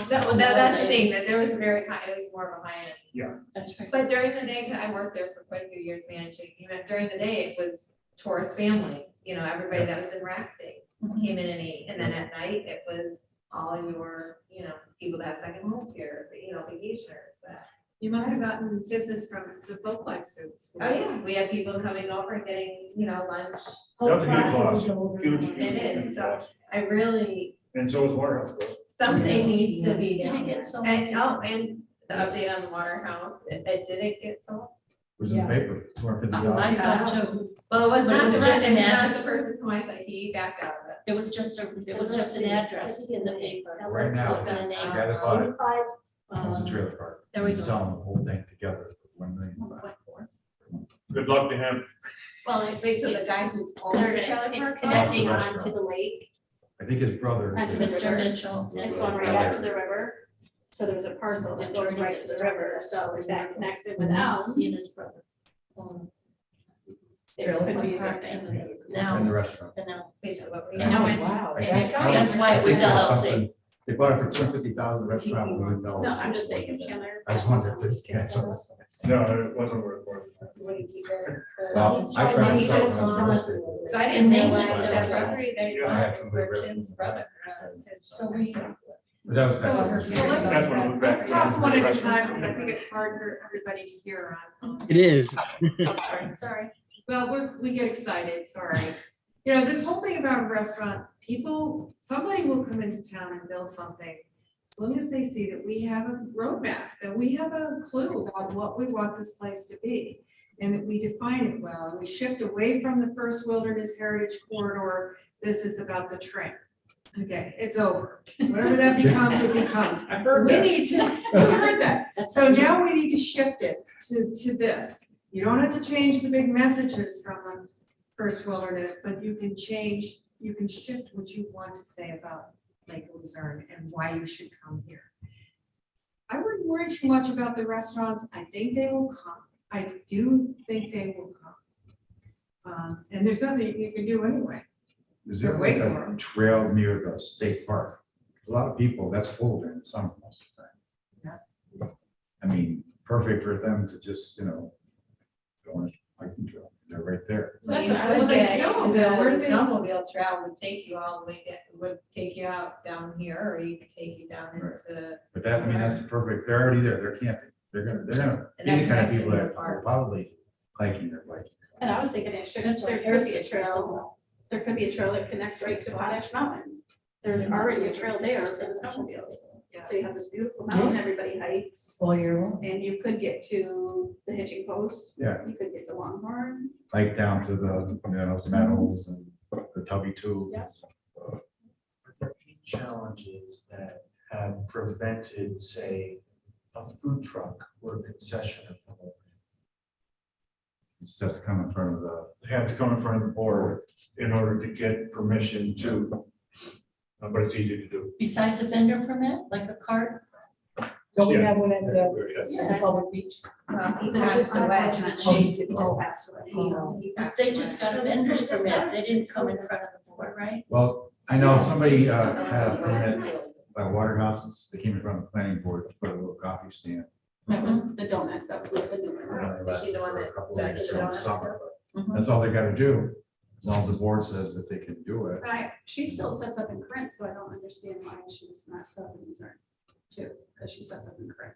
that's the thing, that there was a very high, it was more of a high end. That's right. But during the day, 'cause I worked there for quite a few years managing, during the day, it was tourist families, everybody that was in Rafting came in and ate, and then at night, it was all your, people that have second homes here, vacationers that. You must have gotten business from the folk life suits. Oh, yeah, we have people coming over and getting, lunch, That's a huge loss, huge, It is, huge so- loss. I really, And so is Waterhouse Girls. something needs to be Did done. it get sold? And the update on the Waterhouse, it didn't get sold. was in the paper, $250. I saw too. Well, it was But it not was the just person, an ad. not the person who I thought he backed out of it. It was just an address in the paper. Right now, It wasn't a the name. guy that bought it Eighty-five, owns a trailer park. There we He's go. selling the whole thing together for $1 million. Good luck to him. well, it's, Wait, so the guy who owns they're the gonna- trailer it's park? connecting Lots of onto restaurants. the lake, I think his brother. Onto the Mr. river. Mitchell. it's going right out to the river. So there's a parcel that goes right to the river, so if that connects it with He and Elms, his brother. it could be a Park good and thing. In Now, the restaurant. Wait, so what we. And no, Oh, and- Wow. and it probably- that's why I it think was there's LLC. something- They bought it for $250,000 restaurant, we didn't know. No, I'm just saying, if Chandler. I just wanted to cancel. No, it wasn't worth it. What do you keep it? Well, I tried to sell it when I was in real estate. So I didn't And they realize must that have- Rotary, they Yeah, I had bought somebody was rip Richard's it. brother. So we, But that was So- back. so So let's, That's when I went back let's to talk the one at a restaurant. time, because I think it's hard for everybody to hear on. It is. Sorry. Well, we get excited, sorry. This whole thing about restaurant, somebody will come into town and build something. As long as they see that we have a roadmap, that we have a clue on what we want this place to be. And that we define it well, and we shift away from the first wilderness heritage corridor. This is about the train. Okay, it's over. Whatever that becomes, it becomes. I heard We that. need to, you heard that. that's. So now we need to shift it to this. You don't have to change the big messages from the first wilderness, but you can shift what you want to say about Lake Luzerne and why you should come here. I wouldn't worry too much about the restaurants. I think they will come. I do think they will come. And there's nothing you can do anyway. Is there Wait like for a 'em. trail near the state park? There's a lot of people, that's full during the summer most of the time. I mean, perfect for them to just, go on a hiking trail, they're right there. So that's You what I could was get saying. the Where do they- snowmobile trail would take you all the way, would take you out down here, or you could take you down Right. into. But that, that's perfect, they're already there, they're camping, they're gonna And be that the kind of connects people into that the park. are probably hiking or biking. And I was thinking it should, That's there what could Harris be a is trail, there could be a trail that connects right to Potash Mountain. There's already a trail there for the snowmobiles. So you have this beautiful mountain, everybody hikes, All year long. and you could get to the hitching post. Yeah. You could get to Longhorn. Like down to the, metals and the tubby tube. Yeah. Challenges that have prevented, say, a food truck or a concessioner from opening. It's just to come in front of the, They have to come in front of the board in order to get permission to, but it's easy to do. Besides a vendor permit, like a cart, Don't we Yeah. have one at the Yeah. public beach? Well, he He passed away. unfortunately, he just passed away. So he passed They just away. got a vendor's permit, they didn't come in front of the board, right? Well, I know somebody had a permit by Waterhouses, they came in front of the planning board to put a little coffee stand. That was the donuts, that was Lisa Newman. It only Is she the lasted one for a that couple of does weeks the during the donuts summer, but Mhm. that's all they gotta do, as long as the board says that they can do it. But she still sets up in Corinth, so I don't understand why she's not set up in Luzerne too, because she sets up in Corinth.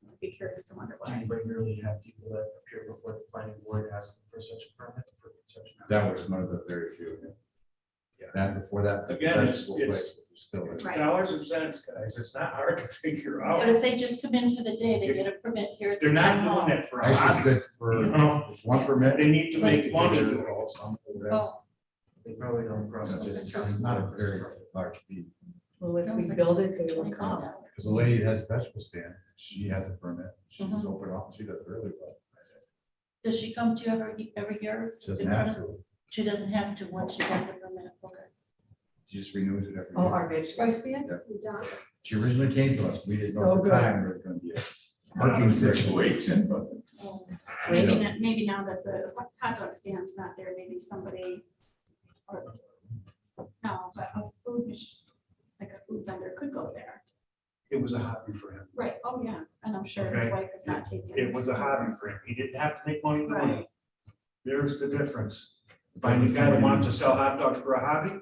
I'd be curious to wonder Do why. you regularly have people that appear before the planning board asking for such a permit for such? an- That was one of the very few. Yeah. That before that. the Again, it's- vegetable it's- place was still there. Right. Dollars and cents, guys, it's not hard to figure But out. if they just come in for the day, they get a permit here at the They're town not hall. doing that for a Ice is hobby, good for, you know, it's one permit. they need to make money. Some for that. Oh, They probably don't cross. It's the- just not a very large fee. Well, if we build it, they will come. $25. Because the lady that has a vegetable stand, she has a permit, she's Mhm. open up, she does really well. Does she come to you every year? She doesn't in front have of- to, She doesn't have to once she got the permit, okay. she just renews it every Oh, year. our vegetable stand? She originally came to us, we didn't know So at the good. time there was gonna be a parking situation, but Oh, Maybe now that the hot dog stand's not there, maybe somebody, or, no, but a food, like a food vendor could go there. It was a hobby for him. Right, oh yeah, and I'm sure his Okay. wife is not taking. It was a hobby for him. He didn't have to make money doing it. Right. There's the difference. Find a guy that wants to sell hot dogs for a hobby,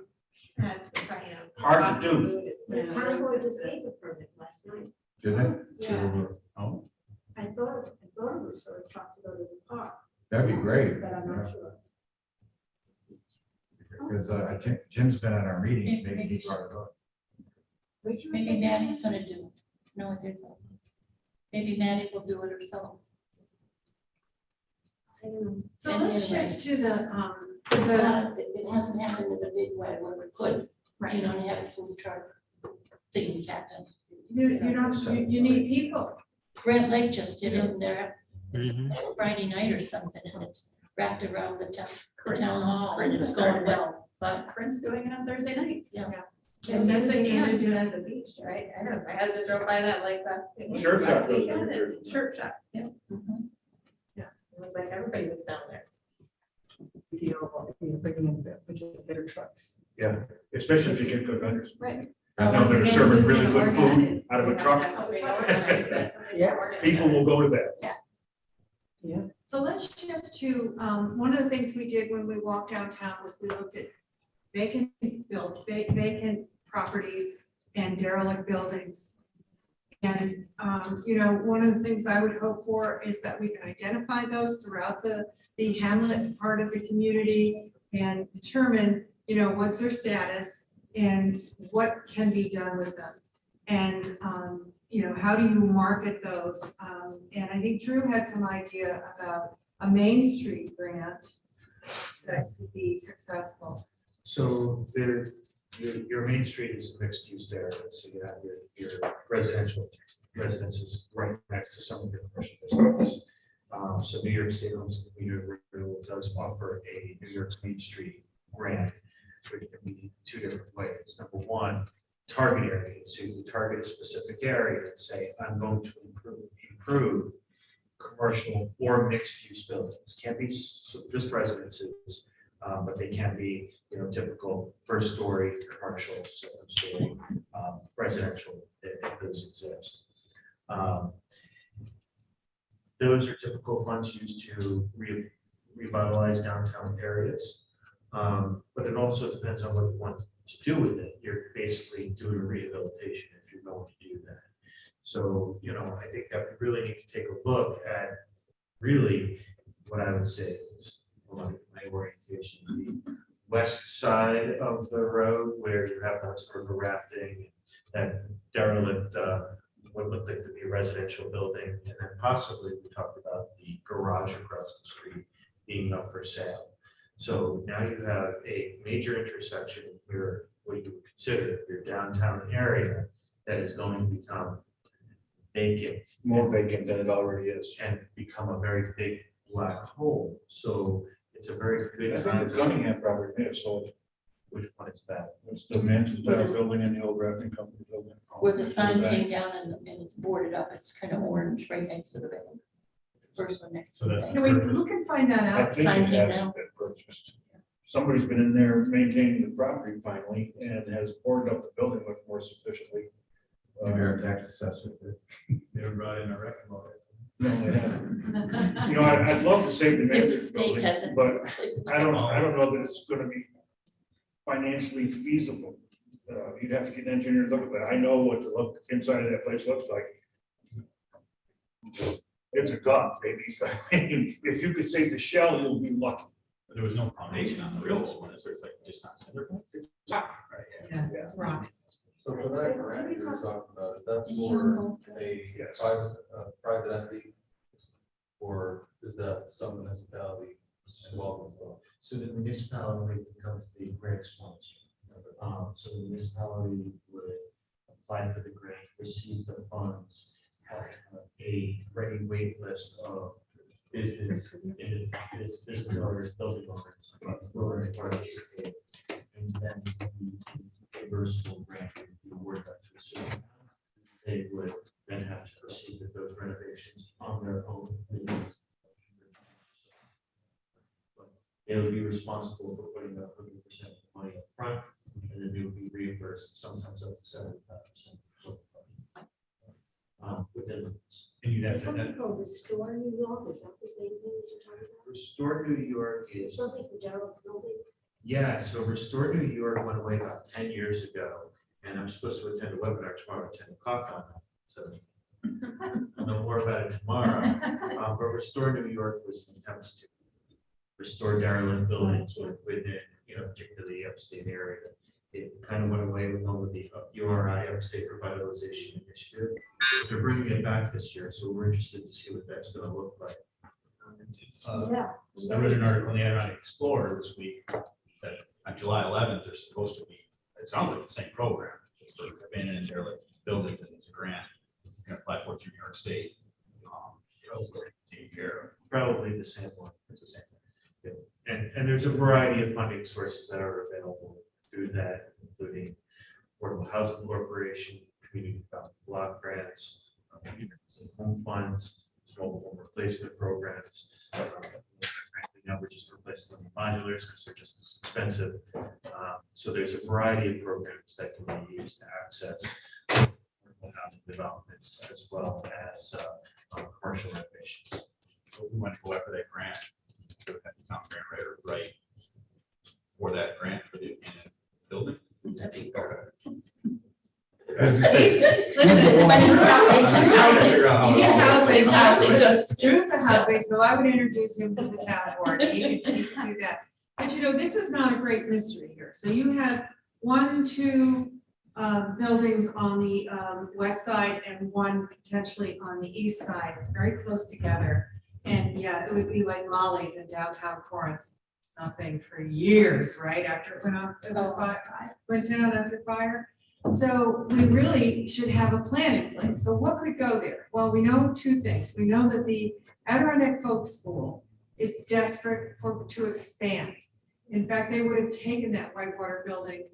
That's the kind of. Hard to do. food is- Yeah. Town board just gave a permit last night. did they? Yeah. Oh, I thought it was for a truck to go to the park, that'd be great. but I'm not sure. Because I think Jim's been at our meetings, maybe Maybe he's part of it. Maybe Maddie's gonna do it. No, I didn't. Maybe Maddie will do it herself. I don't know. So let's shift to It's the, not, it hasn't happened in a big way where we could, you know, have food truck things happen. you need people. Grant Lake just did it, and they're, it's Friday night or something, and it's wrapped around the town hall, and it's going well, but, Corinth's doing it on Thursday nights. yeah. And then they can do it at the beach, right? I know, my husband drove by that like last week. Shirt shop last goes weekend, over there. and Shirt shop, yeah. Mhm. It was like everybody was down there. Bringing in better trucks. especially if you get good vendors. Right. I know they're Again, serving who's really gonna good food organize it? out of a We're not truck. gonna be organized, but somebody Yeah. will organize People it. will go to that. So let's shift to, one of the things we did when we walked downtown was we looked at vacant vacant properties and derelict buildings. And, one of the things I would hope for is that we can identify those throughout the hamlet part of the community and determine, what's their status and what can be done with them. And, how do you market those? And I think Drew had some idea about a Main Street grant that could be successful. So your main street is a mixed use area, so you have your residential residences right next to some of your commercial businesses. So New York State Homes and Community Renewal does offer a New York Main Street grant, which can be two different ways. Number one, target areas. So you target a specific area and say, I'm going to improve commercial or mixed use buildings. Can't be just residences, but they can be, typical first story commercial, second story residential, if those exist. Those are typical funds used to revitalize downtown areas. But it also depends on what you want to do with it. You're basically doing a rehabilitation if you're going to do that. So, I think that we really need to take a look at really what I would say is my orientation, the west side of the road where you have that sort of a rafting, that derelict, what looked like to be a residential building, and then possibly we talked about the garage across the street being up for sale. So now you have a major intersection where what you would consider your downtown area that is going to become vacant. More vacant than it already is. And become a very big black hole. So it's a very I good think time. the Cunningham property may have sold. Which one is that? It's the Manchester What is- building and the old rafting company building. Where the Next to sign bank. came down and it's boarded up, it's kind of orange right next to the building. First one next to So the that's- Can bank. we, who can find that I out? think Sign it came has down. been purchased. Somebody's been in there maintaining the property finally and has boarded up the building much more sufficiently. Maybe our tax assessor. They were brought in a wreck motor. No, they haven't. You know, I'd love to save the His Manchester estate building, hasn't. but I don't know that it's gonna be financially feasible. You'd have to get an engineer to look at that. I know what the look inside of that place looks like. It's a god, baby. If you could save the shell, you'll be lucky. But there was no foundation on the real old one, so it's like just on cinder block. It's rock, right? Yeah, rocks. So for that grant you were talking about, is that Did you for know? a Yes. private entity? Or is that some municipality involved as well? So the municipality becomes the grant sponsor. So the municipality would apply for the grant, receive the funds, have a ready wait list of business owners, building owners, willing to participate. And then the reversible grant would be awarded up to a certain amount. They would then have to proceed with those renovations on their own. They would be responsible for putting up 100% of the money up front, and then they would be reimbursed sometimes up to 75%. Within limits. And you'd have There's to, something called Restore New York, is that the same thing as you're talking about? Restore New York is, Something for general buildings? yeah, so Restore New York went away about 10 years ago, and I'm supposed to attend a webinar tomorrow at 10 o'clock on that, so I'll know more about it tomorrow. But Restore New York was an attempt to restore derelict buildings within, particularly the upstate area. It kind of went away with all of the URI, Upstate Revitalization Initiative. They're bringing it back this year, so we're interested to see what that's going to look like. Yeah. I read an article in the Adirondack Explorer this week that on July 11th, they're supposed to be, it sounds like the same program. It's for abandoned and derelict buildings, and it's a grant. You can apply for it through New York State. Taken care of. Probably the same one. It's the same. And there's a variety of funding sources that are available through that, including Affordable Housing Corporation, community development block grants, home funds, mobile home replacement programs. Frankly, now we're just replacing them with modulars because they're just as expensive. So there's a variety of programs that can be used to access affordable housing developments as well as commercial renovations. So we want to go after that grant. So we have the town grant writer write for that grant for the abandoned building. That'd be As you say, Listen, but he's housing, Figure out how he's to- housing, Drew's the housing, so I would introduce him to the town board, he can do that. But this is not a great mystery here, so you have 1, 2 buildings on the west side and one potentially on the east side, very close together. And yeah, it would be like Molly's in downtown Corinth, nothing for years, right, after it went off, it was went down after fire. So we really should have a plan in place. So what could go there? Well, we know 2 things. We know that the Adirondack Folk School is desperate to expand. In fact, they would have taken that Whitewater building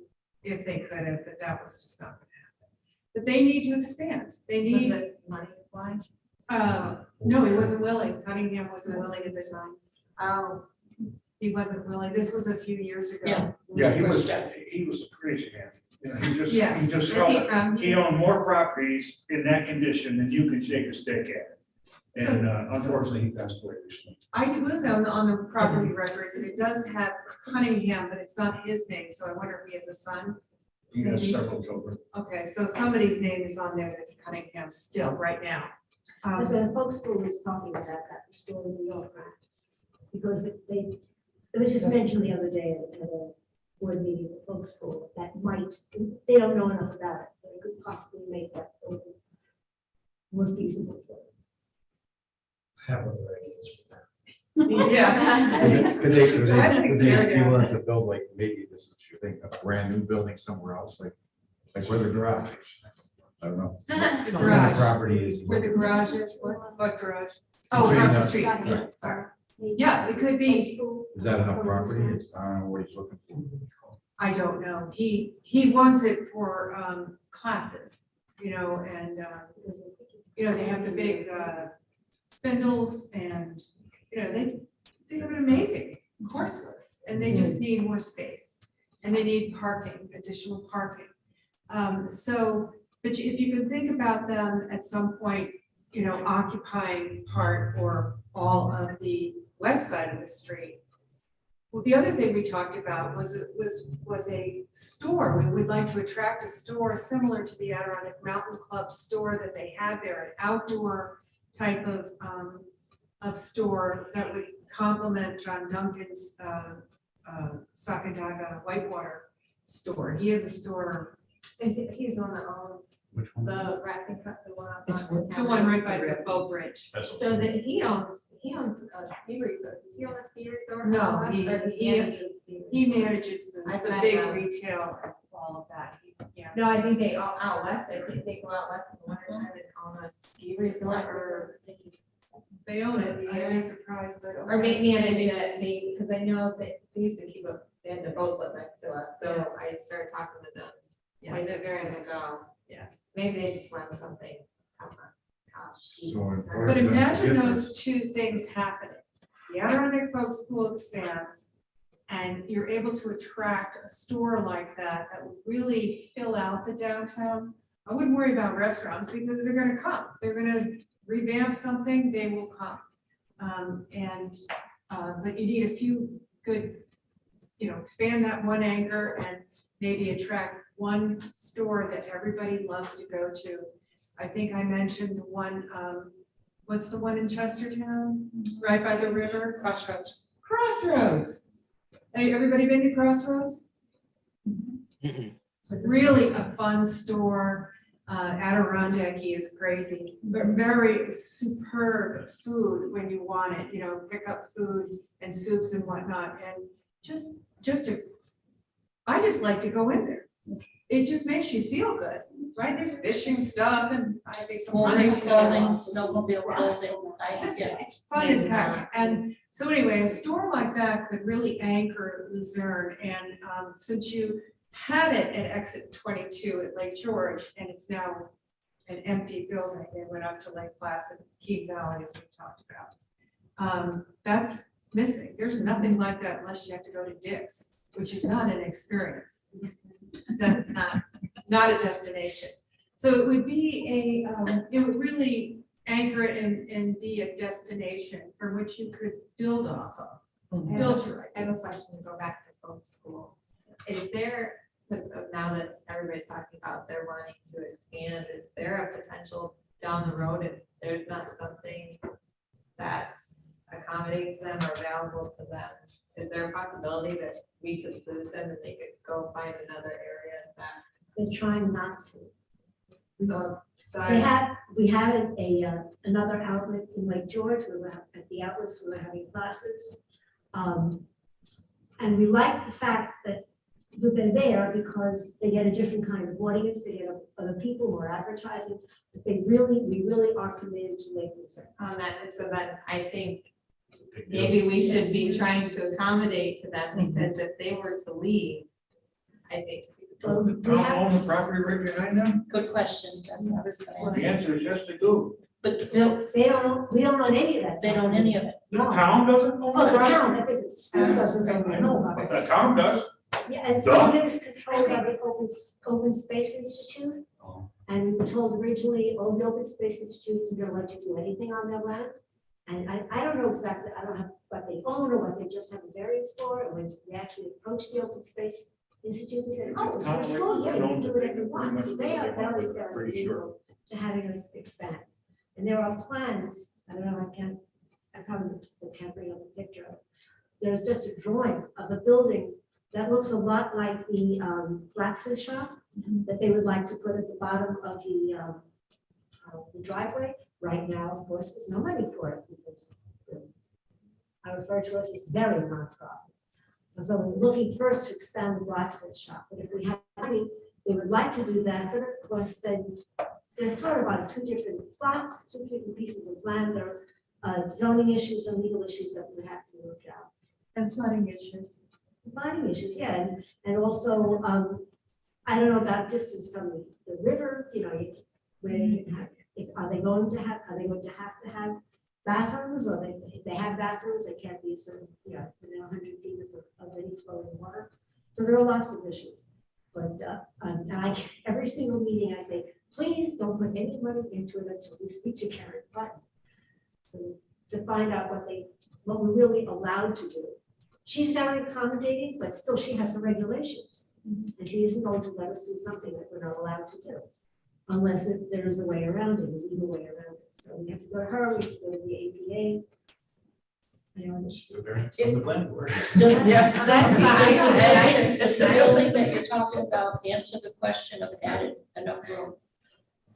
if they could have, but that was just not gonna happen. But they need to expand. They need, Was it money why? no, he wasn't willing. Cunningham wasn't willing at the time. Oh, He wasn't willing. This was a few years ago. Yeah. Yeah, he was a crazy man. Yeah. He just Where's he felt, from? he owned more properties in that condition than you can shake a stick at. And unfortunately, he passed away recently. I was on the property records, and it does have Cunningham, but it's not his name, so I wonder if he has a son. He has several children. Okay, so somebody's name is on there that's Cunningham still, right now. As a folk school is talking about that Restore New York grant. Because it was just mentioned the other day at a board meeting at folk school that they don't know enough about it, but it could possibly make that building more feasible for them. Have other ideas for that. Yeah. Could they be Area. willing to build like, maybe this is your thing, a brand new building somewhere else, like where the garage is? I don't know. The Where the garage, property is. where the garage is, what garage? Oh, Between across the the- street. Right. Sorry. Yeah, it could be. Is that enough property? I don't know what he's looking for. I don't know. He wants it for classes, you know, and you know, they have the big spindles and, you know, they have an amazing course list and they just need more space. And they need parking, additional parking. So, but if you can think about them at some point, you know, occupying part or all of the west side of the street. Well, the other thing we talked about was a store. We would like to attract a store similar to the Adirondack Mountain Club store that they had there, an outdoor type of store that would complement John Duncan's Sakadaga Whitewater store. He has a store. He's the one that owns Which one? the wrapping truck, the one up It's on. The one right by the boat bridge. So that he owns a ski resort. Does he own a ski resort? No, Or he manages ski He resort? manages I've the met big them. retail and all of that. Yeah. No, I think they all out west, I think they go out west in the winter time and own a ski resort or. They own it. I'd be surprised, but. Or maybe manage it, maybe, because I know that they used to keep they had the boats live next to us, so I started talking to them quite a time ago. Yeah. Maybe they just run something. So. But imagine those two things happening. The Adirondack Folk School expands and you're able to attract a store like that that would really fill out the downtown. I wouldn't worry about restaurants because they're gonna come. They're gonna revamp something, they will come. But you need a few good, you know, expand that one anchor and maybe attract one store that everybody loves to go to. I think I mentioned the one, what's the one in Chestertown, right by the river? Crossroads. Crossroads. Everybody been to Crossroads? It's really a fun store. Adirondack is crazy, but very superb food when you want it, you know, pick up food and soups and whatnot. And I just like to go in there. It just makes you feel good, right? There's fishing stuff and I think some running Women's clothing, snowmobile clothing. Just Yeah. it's fun as heck. And so anyway, a store like that could really anchor Luzerne. And since you had it at exit 22 at Lake George, and it's now an empty building, they went up to Lake Placid, Keep Valley, as we talked about. That's missing. There's nothing like that unless you have to go to Dick's, which is not an experience. It's not a destination. So it would be it would really anchor it and be a destination from which you could build off of. Build your I have a ideas. question to go back to folk school. Is there, now that everybody's talking about they're wanting to expand, is there a potential down the road if there's not something that's accommodating to them or available to them? Is there a possibility that we could lose them and they could go find another area that? They're trying not to. So We had another outlet in Lake George, we were at the outlets, we were having classes. And we like the fact that they're there because they get a different kind of audience, they get other people who are advertising. But we really are committed to making this. on that, and so then I think maybe we should be trying to accommodate to them, because if they were to leave, I think. Don't the town own the property right behind them? Good question. That's what I was gonna The ask. answer is yes, they do. But We don't own any of that. they don't any of it. The No. town doesn't own Oh, the property? town, I think the school doesn't own I it. know, but the town does. Yeah, and Duh. some of it is controlled by the Open Space Institute. Oh. And we were told originally, the Open Space Institute isn't gonna let you do anything on their land. And I don't know exactly, I don't have what they own or what they just have a variance for, and when we actually approached the Open Space Institute, they said, oh, it's for schools, yeah, you can do whatever you want. So they are very, very amenable to having us expand. And there are plans, I don't know, I probably can't bring up a picture of it. There's just a drawing of a building that looks a lot like the blacksmith shop that they would like to put at the bottom of the driveway. Right now, of course, there's no money for it because I refer to it as very nonprofit. And so we're looking first to expand the blacksmith shop, but if we have money, we would like to do that, but of course, then there's sort of on two different plots, two different pieces of land. There are zoning issues and legal issues that we have to work out. And flooding issues. bonding issues, yeah, and also, I don't know about distance from the river, you know, where they can have, are they going to have bathrooms, or if they have bathrooms, they can't be a certain, within 100 feet of any flowing water. So there are lots of issues, but, and every single meeting I say, please don't put any money into it until we speak to Karen Button. So to find out what we're really allowed to do. She's very accommodating, but still she has her regulations. And she isn't going to let us do something that we're not allowed to do. Unless there is a way around it, a legal way around it. So we have to go to her, we have to go to the APA. You know, The variance from the planning board. Yeah. That's fine. Does the building that you're talking about answer the question of added enough room?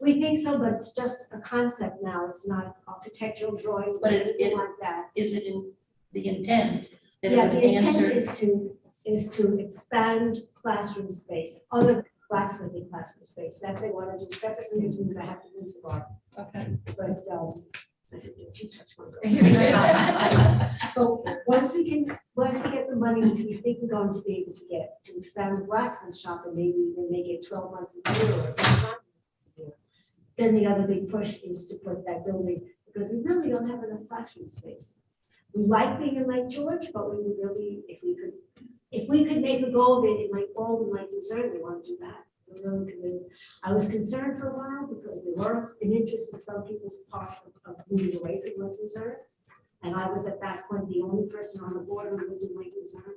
We think so, but it's just a concept now. It's not architectural drawings or But is anything it- like that. Is it in the intent that it Yeah, would the intent answer? is to expand classroom space, other blacksmithing classroom space. That they want to do separately, which means I have to move the bar. Okay. But, I said, if you touch one. But once we get the money, which we think we're going to be able to get, to expand the blacksmith shop and maybe even make it 12 months a year or 10 months a year, then the other big push is to put that building, because we really don't have enough classroom space. We like being in Lake George, but we would really, if we could make a goal of it in Lake Baldwin, Lake Luzerne, we want to do that. We're really committed. I was concerned for a while because there was an interest in some people's parts of moving away from Lake Luzerne. And I was at that point the only person on the board who lived in Lake Luzerne.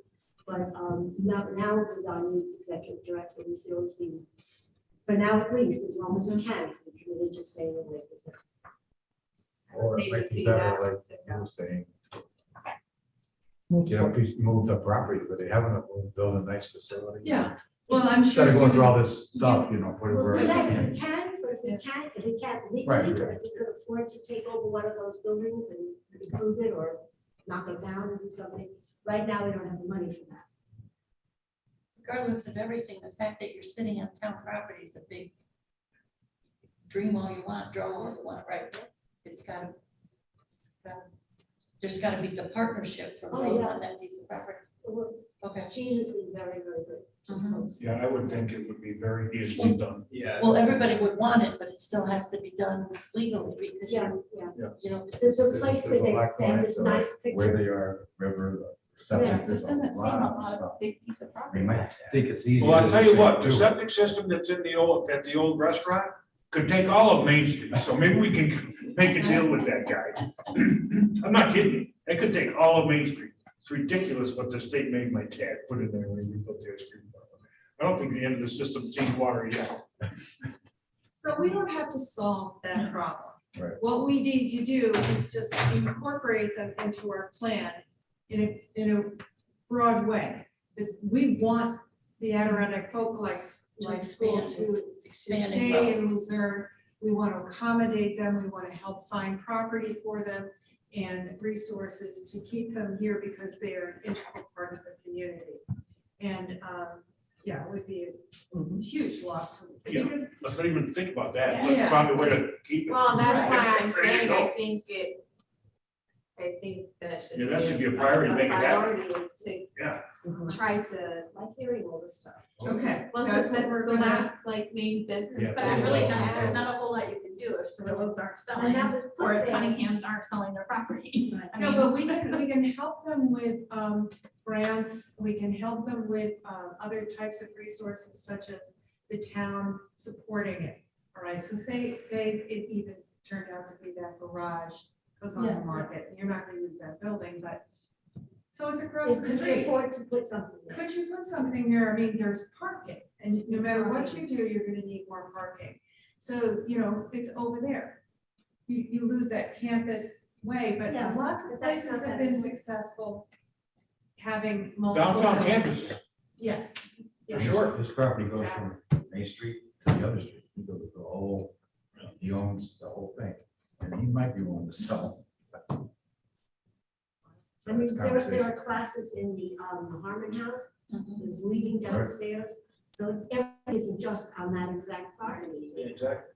But now with our new executive director, we still see, for now at least, as long as we can, we're committed to staying in Lake Luzerne. Or it Maybe might be see better, that. like you were saying. Move the property, but they have enough room to build a nice facility. Yeah, well, I'm Instead sure. of going through all you- this stuff, you know, put it We'll where. do that if we can, but if we can't legally, Right, but right. if we could afford to take over one of those buildings and improve it or knock it down and do something. Right now, we don't have the money for that. Regardless of everything, the fact that you're sitting on town property is a big dream all you want, draw all you want, right? There's gotta be the partnership from Oh, both yeah. on that piece of property. Okay. Gene has been very, very good. to Mhm. folks. Yeah, I would think it would be very easily done. Yeah. Well, everybody would want it, but it still has to be done legally because Yeah, you're, yeah. you know, There's a place where There's a they black they have line, this so nice Where picture. they are, river, the Yeah, septic. This there's doesn't seem a of lot stuff. of big piece of I property. mean, might think it's easy. Well, I'll to tell you just what, say, the do it. septic system that's in the old restaurant could take all of Main Street, so maybe we can make a deal with that guy. I'm not kidding you, it could take all of Main Street. It's ridiculous what the state made my dad put in there when we built the ice cream. I don't think the end of the system sees water yet. So we don't have to solve that problem. Right. What we need to do is just incorporate them into our plan in a broad way. That we want the Adirondack folk like school to expand and stay grow. in Luzerne. We want to accommodate them, we want to help find property for them and resources to keep them here because they are an integral part of the community. And, yeah, it would be a huge loss to, Yeah. because Let's not even think about that, Yeah. let's find a way to keep it. Well, that's why I'm There you saying, go. I think that should. Yeah, that should be a priority, make it happen. Priority is to Yeah. try to, Like hearing all this stuff. okay, well, that's that's what we're the gonna, last, like, main business. Yeah. But there's really not, there's not a whole lot you can do if Cirillos aren't And selling, that was put or if there. Cunningham's aren't selling their property. I no, mean, but we can help them with grants, we can help them with other types of resources such as the town supporting it. All right, so say it even turned out to be that garage goes on the Yeah. market, and you're not gonna use that building, but, so it's across the Could we street. afford to put something there? Could you put something there? I mean, there's parking, and no matter what you do, you're gonna need more parking. So, you know, it's over there. You lose that campus way, but Yeah, lots of but that's places not have that been important. successful having multiple. Downtown buildings. campus, Yes. for yes. sure. This property goes from Main Street to the other street, he goes the whole, he owns the whole thing, and he might be willing to sell. I mean, there are classes in the Harmon House, there's reading downstairs, so everything isn't just on that exact property. Yeah, exactly.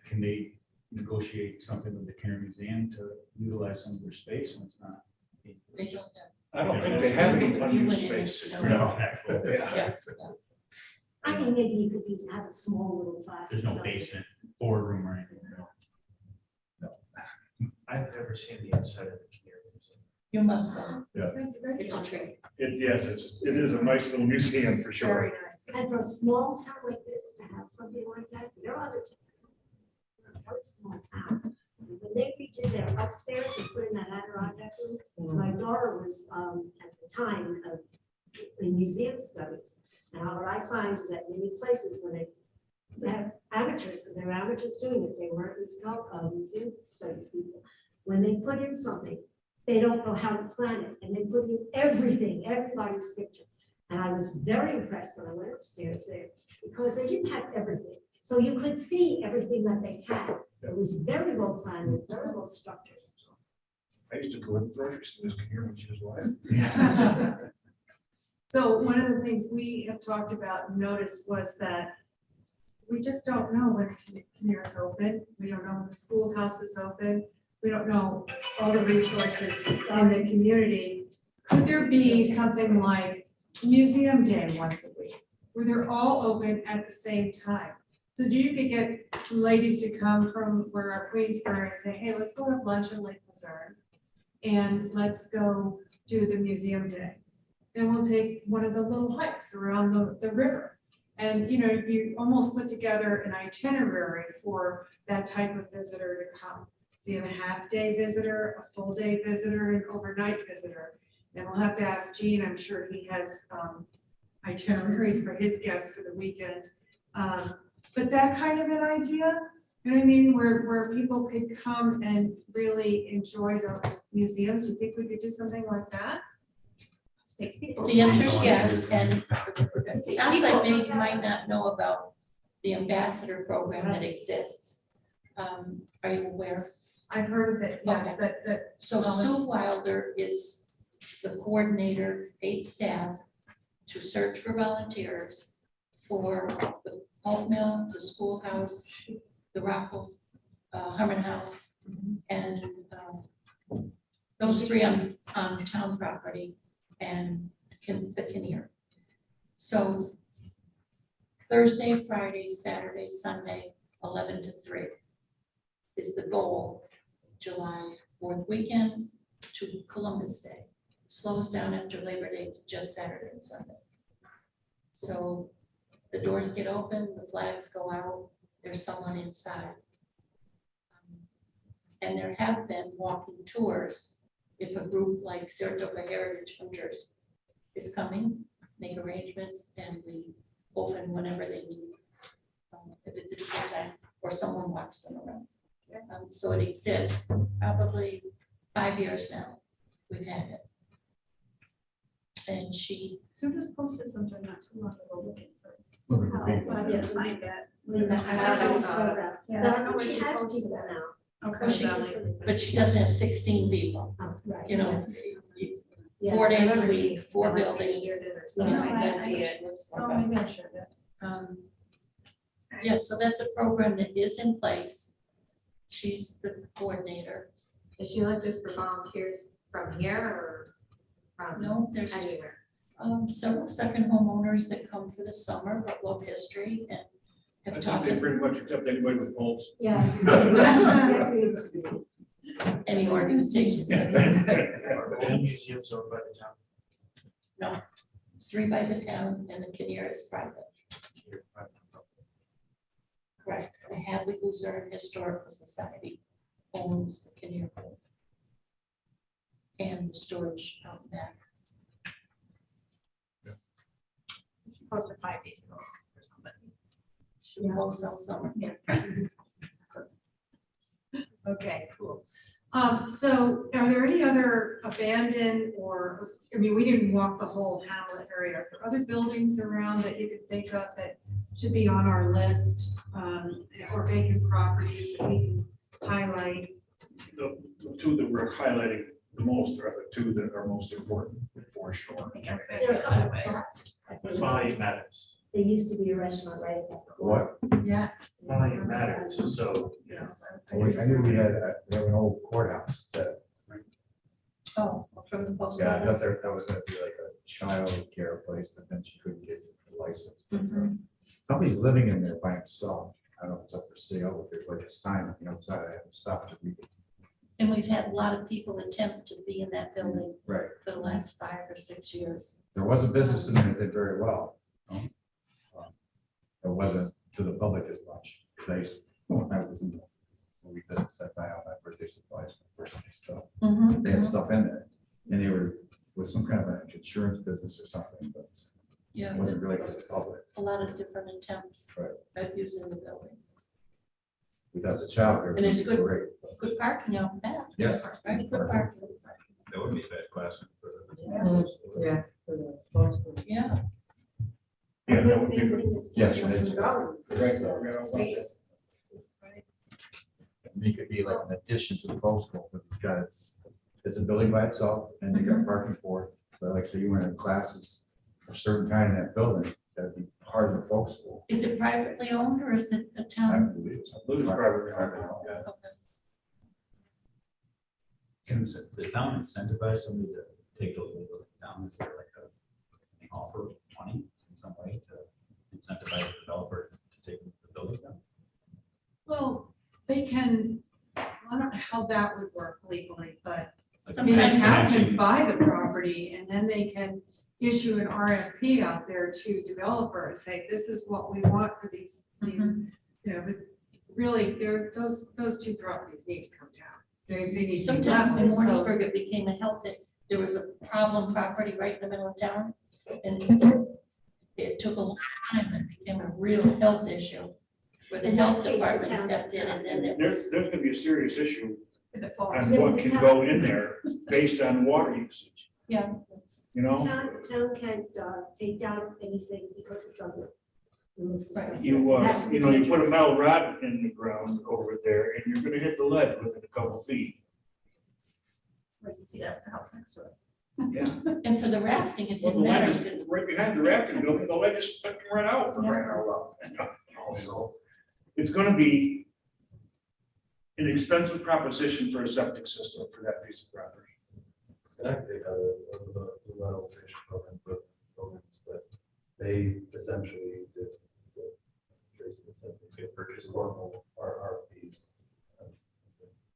Can they negotiate something with the Karen Museum to utilize some of their space when it's not? They don't have. I don't think they have any You unused went in space. and- No. Yeah. I mean, maybe you could have a small little class. There's or no something. basement, boardroom or anything. I've never seen the inside of the community. You must go. That's very It's a fun. treat. Yes, it is a nice little museum for sure. Very nice. And for a small town like this, to have something like that, there are other towns. A very small town. When they redid their upstairs and put in that Adirondack room, my daughter was, at the time, in museum studies. And what I find is that many places, when they have amateurs, because they were amateurs doing it, they weren't museum studies people. When they put in something, they don't know how to plan it, and they put in everything, everybody's picture. And I was very impressed when I went upstairs there, because they didn't have everything. So you could see everything that they had. It was very well planned, and very well structured. I used to go to the grocery store, Miss Kinnear, when she was alive. So one of the things we have talked about and noticed was that we just don't know when Kinnear is open. We don't know when the schoolhouse is open. We don't know all the resources in the community. Could there be something like Museum Day once a week, where they're all open at the same time? So you could get some ladies to come from where our Queensbury and say, hey, let's go have lunch in Lake Luzerne, and let's go do the Museum Day. And we'll take one of the little hikes around the river. And, you know, you almost put together an itinerary for that type of visitor to come. So you have a half-day visitor, a full-day visitor, an overnight visitor. And we'll have to ask Gene, I'm sure he has itineraries for his guests for the weekend. But that kind of an idea, you know what I mean, where people could come and really enjoy those museums. You think we could do something like that? The answer is yes, and it sounds like maybe you might not know about the ambassador program that exists. Are you aware? I've heard of it, yes, Okay. that. So Sue Wilder is the coordinator, paid staff, to search for volunteers for the pulp mill, the schoolhouse, the Rockwell, Harmon House, and those three on town property and the Kinnear. So Thursday, Friday, Saturday, Sunday, 11 to 3 is the goal. July 4th weekend to Columbus Day. Slows down after Labor Day to just Saturday and Sunday. So the doors get open, the flags go out, there's someone inside. And there have been walking tours. If a group like Saratoga Heritage Hunters is coming, make arrangements and we open whenever they need. If it's a different time, or someone walks them around. So it exists, probably 5 years now, we've had it. And she, Sue just posted something not too long ago looking for. Look at the how, people. but I didn't find that. But I know where she she has posted people that. now. Okay. well, but she doesn't have 16 people, Oh, right. you know, Yeah. 4 days a week, 4 buildings. Yeah, You know, I that's see what it. she looks Oh, for. maybe I shared it. Yes, so that's a program that is in place. She's the coordinator. Is she like this for volunteers from here or from No, there's anywhere? several second homeowners that come for the summer, but love history and I have think taught they it pretty much accept anybody with pulse. Yeah. any organization. Are all museums owned by the town? 3 by the town and the Kinnear is private. Correct. The Hadley Luzerne Historical Society owns the Kinnear building and the storage out back. She posted 5 days ago or something. She works all summer. Okay, cool. So are there any other abandoned or, I mean, we didn't walk the whole Hamlet area. Are there other buildings around that you could think of that should be on our list, or vacant properties that we can highlight? The two that we're highlighting the most are the two that are most important for sure. There are a couple of plots. Volume matters. There used to be a restaurant right at that corner. What? Yes. Volume matters, so, Yes. I knew we had an old courthouse that Oh, from the post Yeah, I thought office. that was gonna be like a child care place, but then she couldn't get the license. But, Mhm. somebody's living in there by himself. I don't know if it's up for sale, but there's like a sign on the outside. I haven't stopped to read it. And we've had a lot of people attempt to be in that building Right. for the last 5 or 6 years. There was a business in there that did very well. Oh. It wasn't to the public as much. When I was in the movie business, I buy all my birthday supplies, my birthday stuff. They had stuff in there. And they were with some kind of an insurance business or something, but Yeah. it wasn't really for the public. A lot of different attempts Right. at using the building. Without the child care. And it's it'd be good. great. Good parking out back. Yes. Right, good parking. That would be a bad question for the. Yeah. for the folks who- Yeah. Yeah, that would be, Yes, From it is. drawings. Right. Space. It could be like an addition to the folk school, but it's a building by itself and you got parking for it. But like, say you went to classes of a certain kind in that building, that'd be part of the folk school. Is it privately owned or is it a I town? believe it's. Believe it's privately owned. Privately owned. Yeah. Okay. Can the town incentivize somebody to take those buildings down? Is there like an offer of money in some way to incentivize the developer to take the building down? Well, they can, I don't know how that would work legally, but Like I mean, the Sometimes town financing- can buy the property and then they can issue an RFP out there to developers, say, this is what we want for these, you know, but really, there's, those two properties need to come down. They need to be Sometimes in leveled, so. Warrensburg, it became a health, there was a problem property right in the middle of town. And it took a long time, it became a real health issue. Where the In health that case, the department town- stepped in and then it there's, was, there's gonna be a serious issue If it falls. on what can go in there based on water usage, yeah. you know? Town can't take down anything because it's on the. Right. You know, you put a metal rod in the ground over there and you're gonna hit the ledge within a couple feet. We can see that with the house next door. Yeah. And for the rafting, it Well, the didn't matter ledge because is right behind the rafting building, the ledge is sticking right out for crying out loud. So it's gonna be an expensive proposition for a septic system for that piece of property. Schenectady had the revitalization program for buildings, but they essentially did. Tracy said they purchased formal RFPs.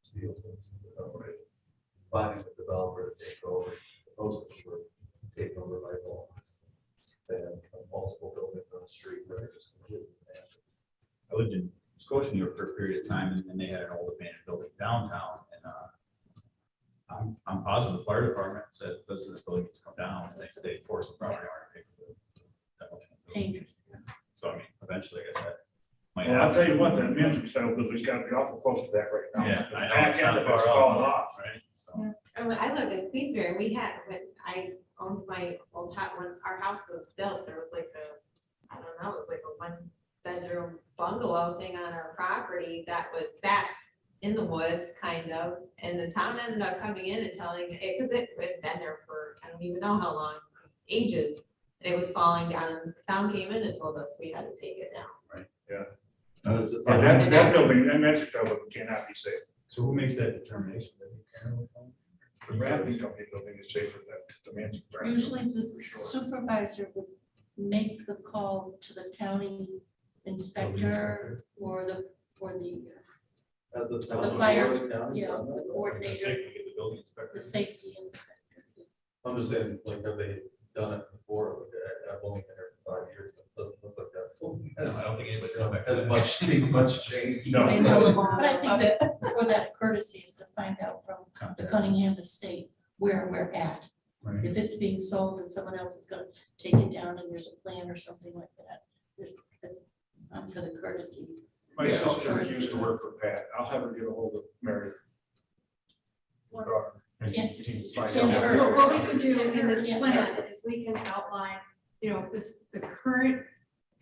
Steel. Finding the developer to take over, the process were taken over by Volks. They had multiple buildings on the street where they're just completely massive. I lived in Scotia, New York for a period of time, and they had an old abandoned building downtown, and I'm positive the fire department said, listen, this building needs to come down, and they forced the property owner to pay for the demolition. dangerous. So I mean, eventually, I guess that might Well, I'll happen. tell you what, that mansion style building's gotta be awful close to that right now. Yeah, The I know, back it's end not of it's far falling off, off. right? So, I lived in Queensbury, and we had, when I owned my old house, when our house was built, there was like a, I don't know, it was like a one-bedroom bungalow thing on our property that was sat in the woods, kind of, and the town ended up coming in and telling, because it had been there for, I don't even know how long, ages, and it was falling down, and the town came in and told us we had to take it down. That building, that mansion style building cannot be safe. so who makes that determination? The rafting company building is safer than the mansion. Usually the For sure. supervisor would make the call to the county inspector or the, As the. fire, County, yeah, the coordinator, The building inspector. the safety inspector. I'm just saying, like, have they done it before? Like, I've only been here for 5 years, but it doesn't look like that. No, I don't think anybody's going back. Has seen much change. No. I know, but I think that for that courtesy is to find out from the Cunningham estate where we're at. Right. If it's being sold and someone else is gonna take it down and there's a plan or something like that, there's, for the courtesy. My Yeah. sister used to work for Pat. I'll have her get a hold of Mary. What we can do in this plan is we can outline, you know, the current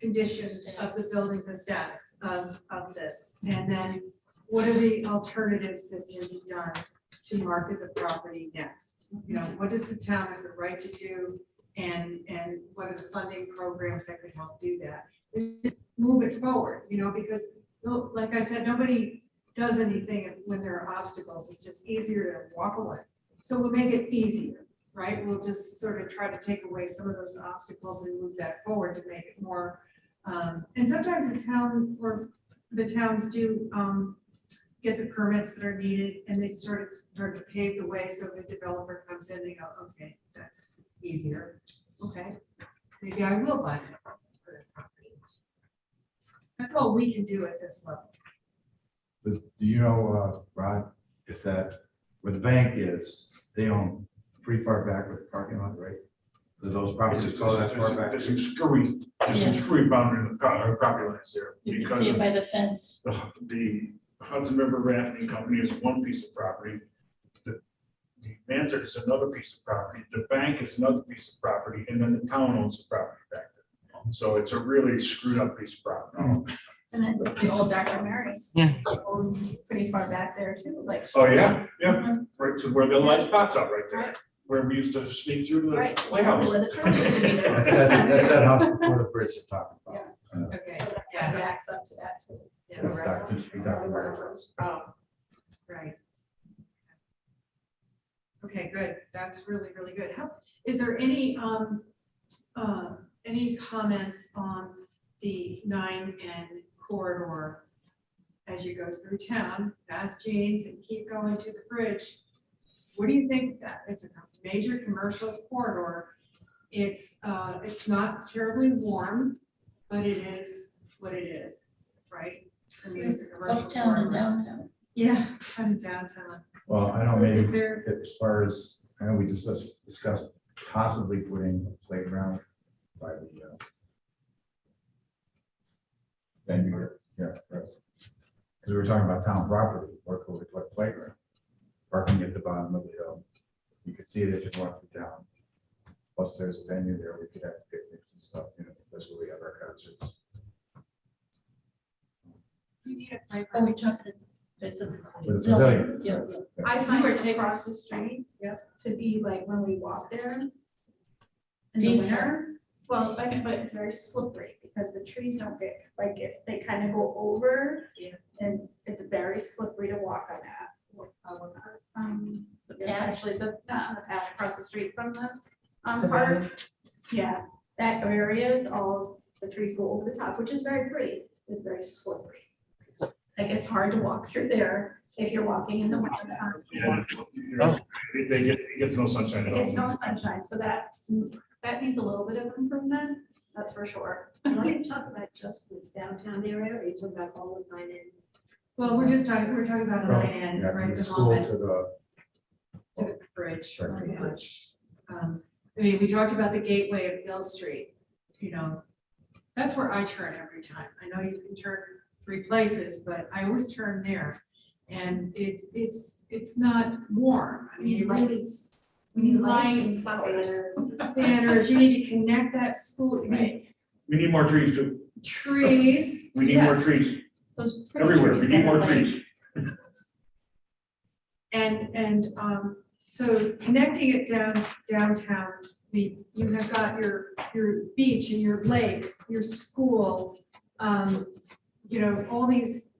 conditions of the buildings and status of this. And then what are the alternatives that can be done to market the property next? You know, what does the town have the right to do? And what are the funding programs that could help do that? Move it forward, you know, because like I said, nobody does anything when there are obstacles. It's just easier to walk away. So we'll make it easier, right? We'll just sort of try to take away some of those obstacles and move that forward to make it more. And sometimes the towns do get the permits that are needed and they start to pave the way. So if a developer comes in, they go, okay, that's easier. Okay, maybe I will buy it for that property. That's all we can do at this level. Do you know, Rod, if that, where the bank is, they own pretty far back with the parking lot, right? Do those properties go that far back? There's some screwy boundary in the property lines there. You can because see of it by the fence. the Hudson River Rafting Company is one piece of property. The Mansard is another piece of property. The bank is another piece of property, and then the town owns the property back there. So it's a really screwed up piece of property. And then the old Dr. Mary's Yeah. owns pretty far back there too, like. Oh, yeah, right to where the light spots up right there, where we used to sneak through the Right. playhouse. Where the church used to be there. That's that house before the bridge you're talking about. Okay, So that yes. backs up to that too. That's Dr. Mary's. Oh, right. Okay, good. That's really, really good. Is there any comments on the 9N corridor as you go through town, past Jeans and keep going to the bridge? What do you think of that? It's a major commercial corridor. It's not terribly warm, but it is what it is, right? I mean, it's a commercial Uptown and corridor. downtown. Yeah, kind of downtown. Well, I know maybe Is there, as far as, I know we just discussed possibly putting a playground by the venue, yeah, right. Because we were talking about town property, where could we put a playground? Parking at the bottom of the hill. You could see it if you walk down. Plus there's a venue there, we could have picnics and stuff, you know, that's where we have our concerts. you need a Oh, playground. we're talking, it's a. With a pavilion. Yeah, I You find were it taking- across the street. Yep. To be like when we walk there. In the Peaceful. winter, well, but it's very slippery because the trees don't get, like, if they kind of go over. Yeah. And it's very slippery to walk on that. Actually, not on the path across the street from the, park. Yeah, that area is all, the trees go over the top, which is very pretty. It's very slippery. Like, it's hard to walk through there if you're walking in the winter. Yeah, it gets no sunshine at all. It's no sunshine, so that needs a little bit of improvement, that's for sure. Are you talking about just this downtown area, or are you talking about all of 9N? Well, we're talking about From- 9N, yeah, right, from at the the school moment, to the, to the bridge, Right, to the pretty bridge. much. I mean, we talked about the gateway of Mill Street, you know, that's where I turn every time. I know you can turn 3 places, but I always turn there. And it's not warm. I mean, it really, we need lights, banners, you need to connect that school, you need We need more trees too. trees. We need more yes. trees Those pretty everywhere. We trees need that more are like- trees. And so connecting it downtown, you have got your beach and your lake, your school, you know, all these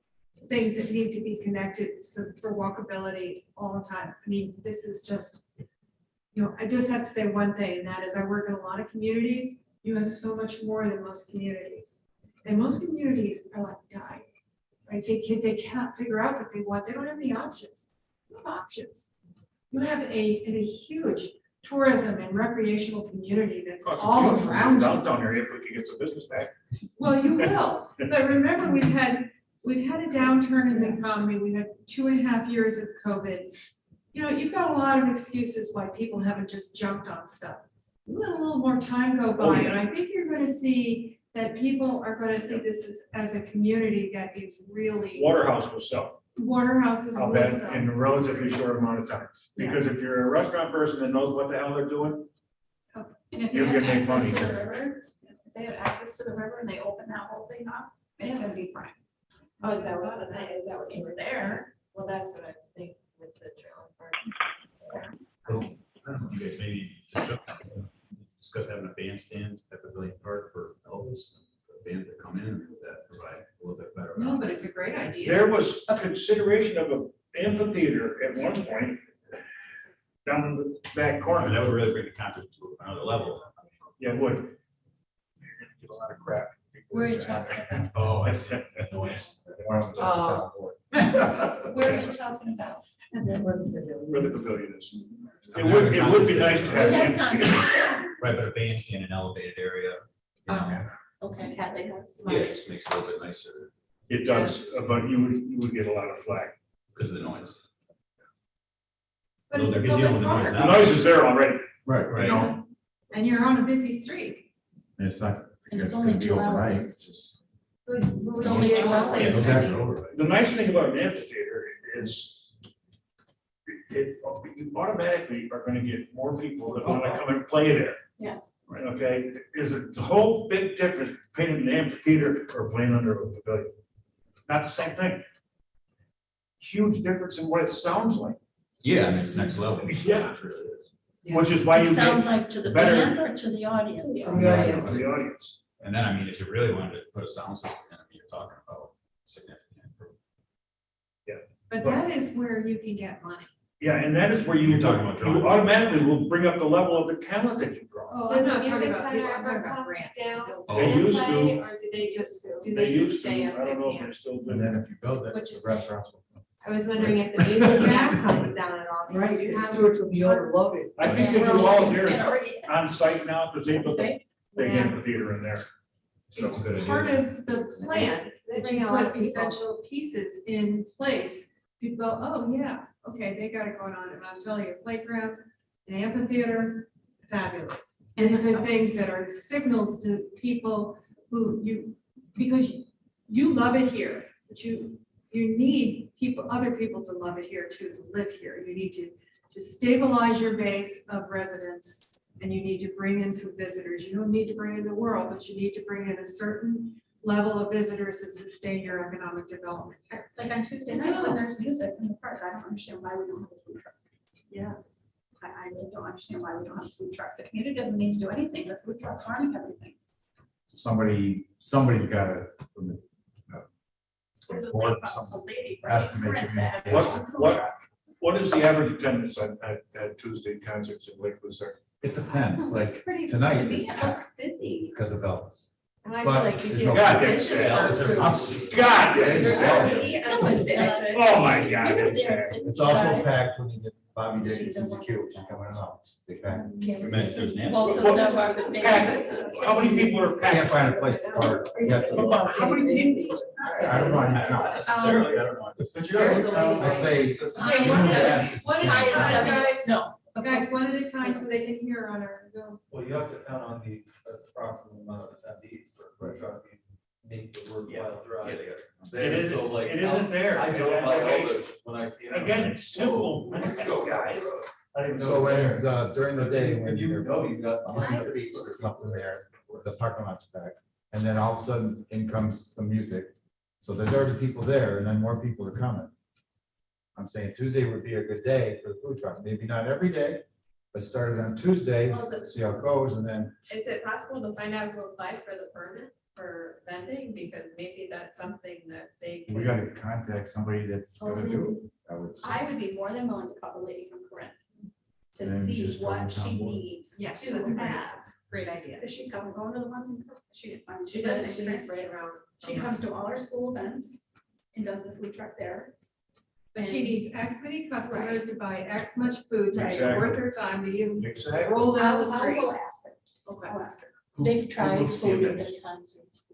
things that need to be connected for walkability all the time. I mean, this is just, you know, I just have to say one thing, and that is I work in a lot of communities. You have so much more than most communities. And most communities are like dying, right? They can't figure out what they want. They don't have any options. No options. You have a huge tourism and recreational community that's Oh, it's all beautiful around you. downtown area if we could get some business back. Well, you will, but remember, we've had a downturn in the economy, we had 2.5 years of COVID. You know, you've got a lot of excuses why people haven't just jumped on stuff. Let a little more time go Oh, by, yeah. and I think you're gonna see that people are gonna see this as a community that is really, Waterhouse will sell. Waterhouses I'll will bet sell. in a relatively short amount of time. Because if you're a restaurant person that knows what the hell they're doing, And if You they can have make access money. to the river, if they have access to the river and they open that whole thing up, it's gonna be prime. Oh, is that what you It's were there. Well, that's what I was thinking with the trailer park. I don't know, you guys maybe discuss having a bandstand at Pavilion Park for Elvis, bands that come in, would that provide a little bit better? No, but it's a great idea. there was a consideration of an amphitheater at one point down in the back Or corner. that would really bring the concert to another level. Yeah, it would. You're gonna get a lot of crap. Where are you talking Oh, I see. Noise. One of them's on the town board. Where are you talking about? Where the pavilion is. I It mean, would, it would be concert nice to center. have We have the amphitheater. concerts. Right, but a bandstand, an elevated area. You know, Okay. Have they have yeah, it just makes it a little bit nicer It does, but you would get a lot of flack. because of the noise. But it's a They're dealing public with the noise park, The now. noise is there already. Right, Right. you know, and you're on a busy street. and it's not. And it's it's only gonna be 2 overnight, hours. It's just. It's only 2 hours. Yeah, those after overnight. The nice thing about an amphitheater is you automatically are gonna get more people that wanna come and play there. Yeah. Right, okay, is a whole big difference playing in an amphitheater or playing under a pavilion. Not the same thing. Huge difference in what it sounds like, Yeah, I mean, it's next level. Yeah. It really is. which is why It you sounds get like to the better- band or to the audience? From the audience. the audience. And then, I mean, if you really wanted to put a sound system in, I mean, you're talking about significant improvement. But that is where you can get money. Yeah, and that is where you, You're talking about drawing. you automatically will bring up the level of the talent that you draw. Oh, I'm not Does the talking music about, center people, I'm talking ever about come grants. to down? build. They used to. Or do they just, do They they used just to, stay I up don't in know if here? they still And do. then if you build it, What'd you the say? restaurants will. I was wondering if the music staff comes down at all. because Right, you the have- stewards will be overloaded. I think Yeah. they do all Well, theirs it's already- on site now, because they built a big Yeah. amphitheater in there. So, It's part of the plan, They that bring you a lot put of people. essential pieces in place. People go, oh, yeah, okay, they got it going on, and I'm telling you, playground, an amphitheater, fabulous. And these are things that are signals to people who because you love it here, but you need other people to love it here too, to live here. You need to stabilize your base of residents, and you need to bring in some visitors. You don't need to bring in the world, but you need to bring in a certain level of visitors to sustain your economic development. Like on Tuesday nights when there's music in the park, I don't understand why we don't have a food truck. Yeah. I really don't understand why we don't have a food truck. The community doesn't need to do anything, the food truck's running everything. Somebody's got to. Board, some- has to make it. what is the average attendance at Tuesday concerts in Lake Luzerne? It depends, like It's pretty, tonight to me, it's it looks packed. busy. because of Elvis. And I feel But like you there's get no- God, business that's- on I'm- food. God, There's There's no- already a concert. Oh, my God, that's sad. It's also packed when you get Bobby Dickens and the Q, which is coming out. They pack. Imagine there's an Both of What- them are the big. How many people are Can't packed? find a place to park. You have to- How many people? I don't know how you Not count. necessarily, I don't know. But you know, I say. you Okay, need one to at ask a if one it's- at a time, guys. No, Guys, one at a time so they can hear on our Zoom. Well, you have to count on the approximate amount of attendees for truck, make the worthwhile Yeah, drive. they got- It There, isn't, so like. it isn't there. I drove That's by okay. Elvis when I. you know, Again, it's simple. Let's go, guys. I didn't know. So it was there. when, during the day, when If you you're know, you got. 100 feet, there's nothing there, the parking lot's back, and then all of a sudden, in comes the music. So there's already people there, and then more people are coming. I'm saying Tuesday would be a good day for the food truck, maybe not every day, but start it on Tuesday, Well, the- see how it goes, and then, Is it possible to find out who applied for the permit for vending? Because maybe that's something that they we could. gotta contact somebody that's gonna do it, I would say. I would be more than willing to call the lady from Corinth to And see just go what to town she board. needs Yes, to that's a great- have. Great idea. Because she's going to the ones in, She does, she's right around. She comes to all our school events and does the food truck there. But she needs X many customers to buy X much food to make it Exactly. worth her time to even Exactly. roll down the I street. will ask her. Okay. I'll ask her. they've tried looks food at good. the concerts.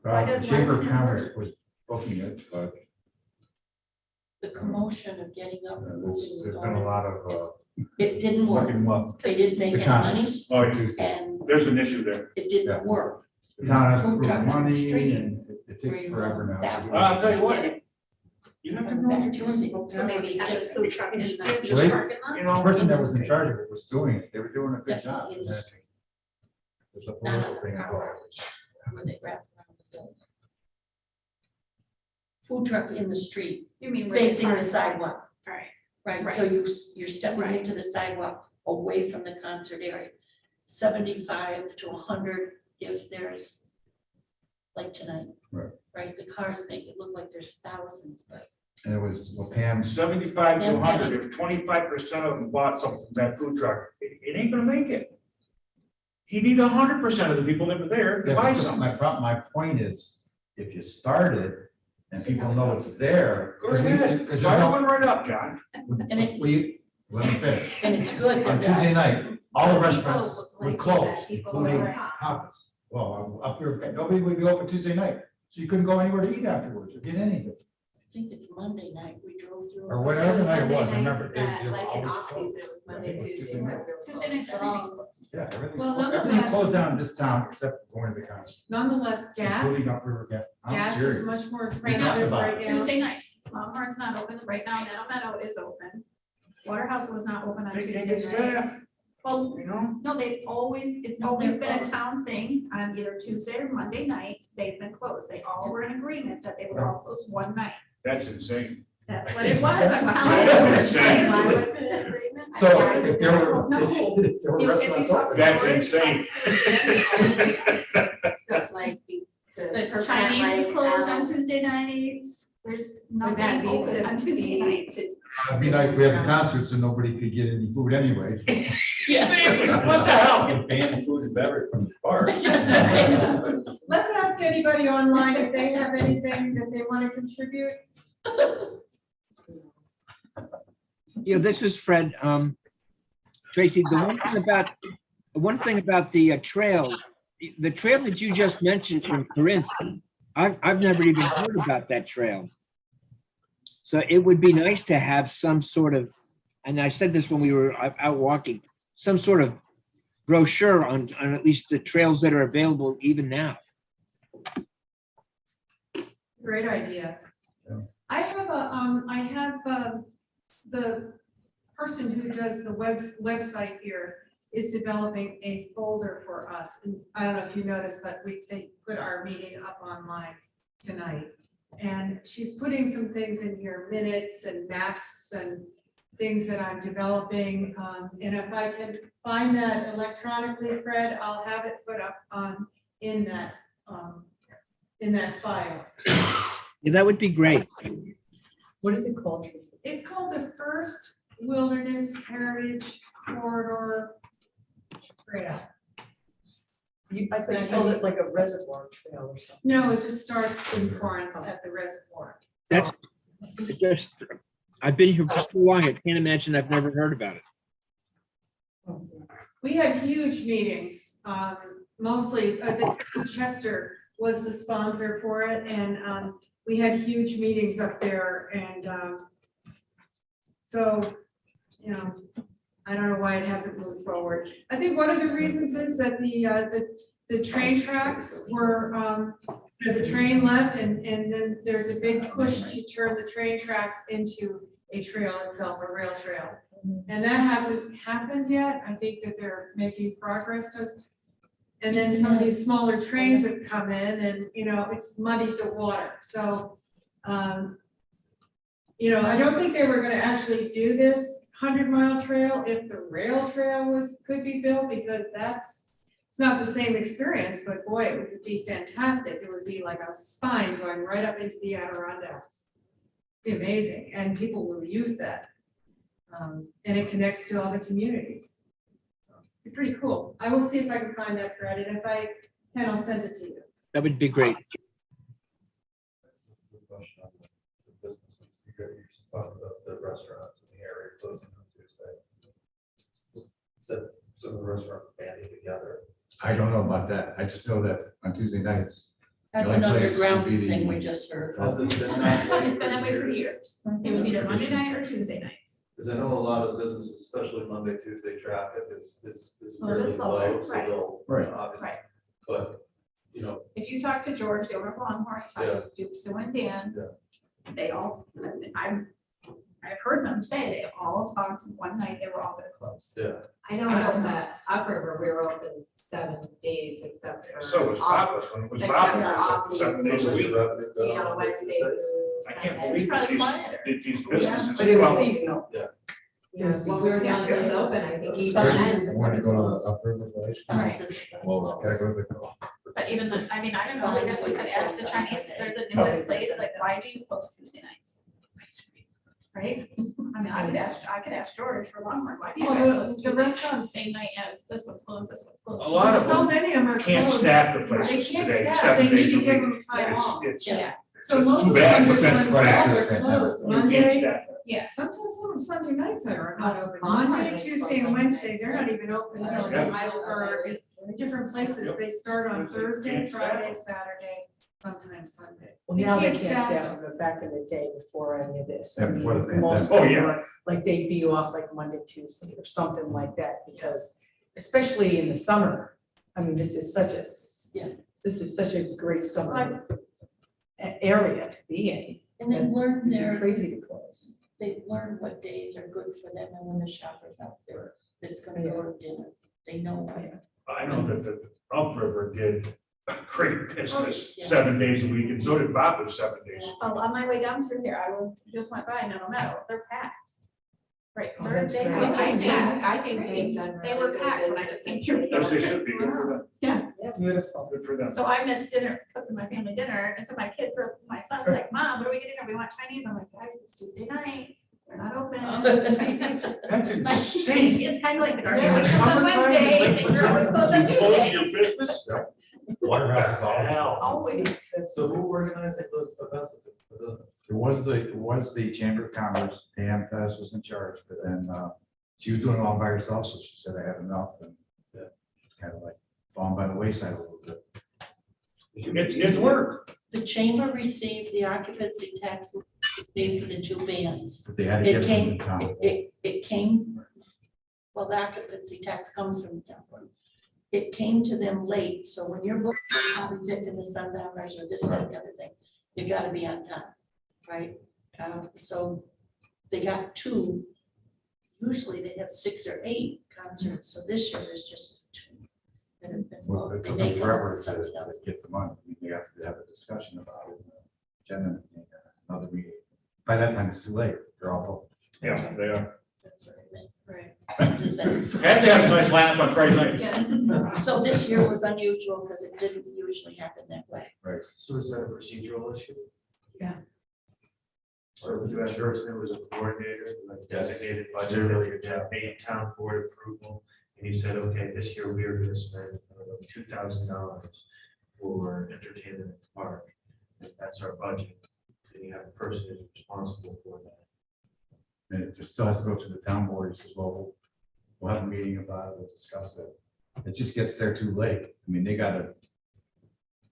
Why The does- Chamber why of doesn't it Commerce work? was booking it, but The commotion of getting up and moving. there's been a lot of, It didn't work. looking up. They didn't make The any money concerts. Oh, yeah. Tuesday. and There's an issue there. it Yeah. didn't work. The town has to Food prove truck on the money, street. and it takes forever now. That Well, I'll tell you what, you have to know what you're doing. So maybe have the food truck in the Wait. parking lot? You The know, person that was in charge of it was doing it, they were doing a good job. Definitely industry, There's a not political on thing the involved. power, where they wrap around the building. Food truck in the street, You mean where they facing the park? sidewalk, All right. right? So you're stepping Right. into the sidewalk away from the concert area. 75 to 100 if there's, like tonight. Right. Right, the cars make it look like there's thousands, but And it was, well, Pam, 75 to And 100, pennies. if 25% of them bought something from that food truck, it ain't gonna make it. He need 100% of the people that were there to buy something. my point is, if you started and people know it's there. Go ahead, Because so I went right up, John. And it- let me finish. And it's good. On Tuesday night, all the restaurants People, would like close, you said, people including were- Papa's. Well, up here, nobody would be open Tuesday night, so you couldn't go anywhere to eat afterwards or get anything, I think it's Monday night, we drove through. or whatever night it Monday was, night, remember, that, they were like in always off-season, closed. it was I Monday, think it was Tuesday. Tuesday night. Tuesday nights, But all- everything's closed. Yeah, everything's, Well, everything's nonetheless- closed down in this town except going to the concert, Nonetheless, gas, including upriver gas. I'm gas is serious. much more talked expensive about right it. now. Tuesday nights, Longhorn's not open right now, Meadow Meadow is open. Waterhouse was not open on They can't Tuesday get nights. staff. Well, You know, no, it's No, always they're been a closed. town thing on either Tuesday or Monday night, they've been closed, they all were in agreement that they would all close one night. that's insane. That's what it was, I'm That's telling you. insane. Why was it an agreement? I So guess. if there were, No. if there were If you restaurants talk open. That's George, insane. So like, to The prevent, Chinese is like, closed on out- Tuesday nights, there's would that nothing be open to on Tuesday be- nights. to- It'd be like we have the concerts and nobody could get any food anyway. What the hell? You ban food and beverage from the bar. Let's ask anybody online if they have anything that they want to contribute. Yeah, this is Fred. Tracy, the one thing about the trails, the trail that you just mentioned from Corinth, I've never even heard about that trail. So it would be nice to have some sort of, and I said this when we were out walking, some sort of brochure on at least the trails that are available even now. Great idea. Yeah. I have the person who does the website here is developing a folder for us. And I don't know if you noticed, but they put our meeting up online tonight. And she's putting some things in here, minutes and maps and things that I'm developing. And if I can find that electronically, Fred, I'll have it put up in that file. Yeah, that would be great. What is it called, Tracy? It's called the First Wilderness Heritage Corridor Trail. I thought you called it like a reservoir trail or something. No, it just starts in Corinth at the reservoir. That's it just, I've been here for so long, I can't imagine I've never heard about it. We had huge meetings, mostly, Chester was the sponsor for it, and we had huge meetings up there, and so, you know, I don't know why it hasn't moved forward. I think one of the reasons is that the train tracks were, the train left, and then there's a big push to turn the train tracks into a trail itself, a rail trail. And that hasn't happened yet. I think that they're making progress. And then some of these smaller trains have come in and, you know, it's muddied the water. So, you know, I don't think they were gonna actually do this 100-mile trail if the rail trail could be built, because it's not the same experience, but boy, it would be fantastic. It would be like a spine going right up into the Adirondacks. Be amazing, and people will use that. And it connects to all the communities. It's pretty cool. I will see if I can find that, Fred, and if I can, I'll send it to you. That would be great. The question on the businesses, you're talking about the restaurants in the area closing on Tuesday. Some of the restaurants banding together. I don't know about that, I just know that on Tuesday nights. That's the an only place would underground be the- thing we just heard. Has it been that way? It's been that way for years. It was either Monday night or Tuesday nights. Because I know a lot of businesses, especially Monday, Tuesday traffic is Well, fairly it's low, low, so right. they'll, Right. obviously, Right. but, you know, If you talk to George, the owner of Longhorn, you talk to Duke, Sue and Dan, they all, I've heard them say they all talked one night, they were all gonna close. yeah. I know at that upriver, we were open 7 days except for. So was off- Papa's, when it was except for Papa's, off 7 days a week. You know, Wednesday through I can't Sunday. believe that probably quieter. these businesses. But it was well, seasonal. Yeah, when we were the only ones open, I think even Where's then. this? Want to go to the upriver village? Right. Well, gotta go to the. But even the, I mean, I don't know, I guess we could ask the Chinese, they're the newest place, like, why do you close Tuesday nights? right? I mean, I could ask George for Longhorn, why do you guys Well, close the two restaurants, same night as this one's closed, this one's closed? A lot of so them many of them are can't closed. staff the They places can't today, staff, 7 they need days a to give week. them time It's- off. It's Yeah, So most too of the bad, ones because that that's are right. closed, you can't Monday, staff. yeah. sometimes some Sunday nights are not open, Longhorn Monday, is Tuesday, and closed on Wednesday, nights, they're right? not even open, you know, Yeah. or in different places, Yep. they start on They Thursday, can't staff Friday, them. Saturday, sometimes Sunday. Well, now they can't staff staff them. them, but back in the day before any of this. Yeah, I mean, before the most pandemic. Oh, of them yeah. were, like they'd be off like Monday, Tuesday or something like that, because especially in the summer, I mean, this is such a, Yeah. this is such a great summer area to be in. And they've learned It'd be their, crazy to close. they've learned what days are good for them, and when the shopper's out there, that's gonna go to dinner, they know where. I know that the upriver did great business Yeah. 7 days a week, and so did Bob with 7 days. Oh, on my way down through here, just went by Meadow Meadow, they're packed. Right, Oh, that's Thursday, great. night, I just think- packed. I think they've done They really were good packed when I just came through Yes, they here. should be, good for them, Beautiful. good for them. So I missed dinner, cooking my family dinner, and so my kids were, my son's like, Mom, what are we getting? We want Chinese. I'm like, guys, it's Tuesday night, we're not open. That's insane. It's kind of like the In garden the was closed on summertime, Wednesday, like, things are always closed on you close your Tuesday. business? Waterhouse is always. Hell. Always. So who organized the events? It was the Chamber of Commerce, Pam Pez was in charge, but then, she was doing it all by herself, so she said, I had enough, and it's kind of like falling by the wayside a little bit. It's work. The chamber received the occupancy tax paid for the two bands. But they had to get It it from came, the town. it came, well, the occupancy tax comes from the town. It came to them late, so when you're booking Bobby Dick and the Sundowners or this, that, and the other thing, you gotta be on time, right? So they got two. Usually they have 6 or 8 concerts, so this year there's just 2 that have been Well, booked. it and took they them come up forever with something to else. get the money. I mean, they have to have a discussion about it. Agenda, another meeting. By that time, it's too late. They're all booked. Yeah, they are. That's what I meant, right. Just that- Had to have a nice lineup on Friday nights. Yes, so this year was unusual because it didn't usually happen that way. So is that a procedural issue? Yeah. Or if you had there was a coordinator, like Yes. designated budget, or you had main town board approval, and you said, okay, this year we are gonna spend $2,000 for entertainment at the park. If that's our budget, then you have a person who's responsible for that. And it just still has to go to the town board. It says, well, we'll have a meeting about it, we'll discuss it. It just gets there too late. I mean, they gotta.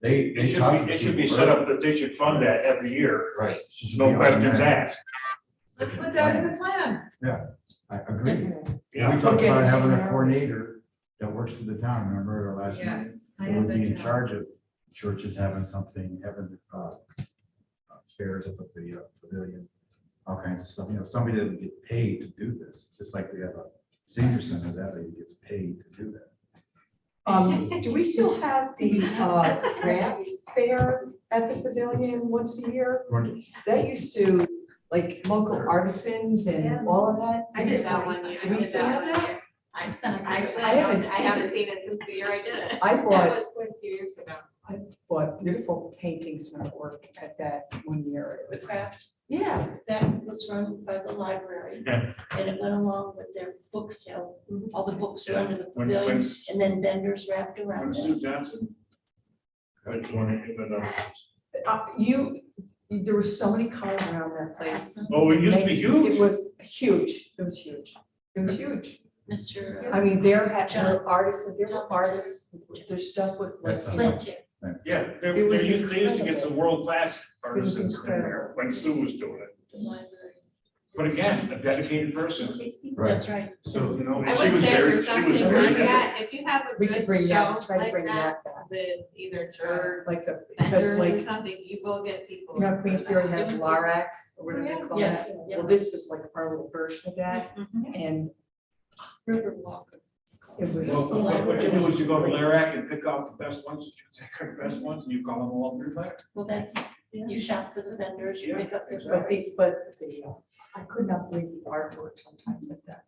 It should be set up that they should fund that every year, Right. no questions asked. Let's put that in the plan. I agree. Yeah. We talked Okay, about having a yeah. coordinator that works for the town, remember our last meeting? Yes. I That have would be that in down. charge of churches having something, having fairs up at the pavilion, all kinds of stuff, somebody that would get paid to do this, just like we have a senior center, that lady gets paid to do that. Do we still have the craft fair at the pavilion once a year? That used to, like, local artisans and all of that. I did that one year. Do we still have that? I sent a picture. I haven't I seen haven't seen it since the year I did it. I That bought, was a few years ago. bought beautiful paintings and artwork at that one year. It The was- craft, Yeah, that was run by the library. Yeah. And it went along with their book sale. All the books were under the When pavilion, and then vendors wrapped around it. Sue Johnson. Had one in the, there were so many cars around that place. oh, it used to be huge. It was huge, it was huge, it was huge. Mr. I mean, there had, John. there were artists, their stuff with. That's Plantier. Yeah, It they was used to get some incredible. world-class artists in incredible. there when Sue was doing it. The library. But again, a dedicated person, Right. That's right. so, you know, I she would was say very, for she something was like very. that, if you have a We could good bring show that, try to like bring that, that back. with either church, Like because vendors or like, something, you will get people. you know, Queensbury for that. has LARAC, or whatever they call it. Yes, yeah. Well, this was like our little version of that, Mhm. and Riverwalk. it was. Well, what you do is you go to Larac and pick out the best ones, you take the best ones, and you call them all through there. Well, that's, you shop for the vendors, you Yeah, pick up your. But these, I could not believe the artwork sometimes like that.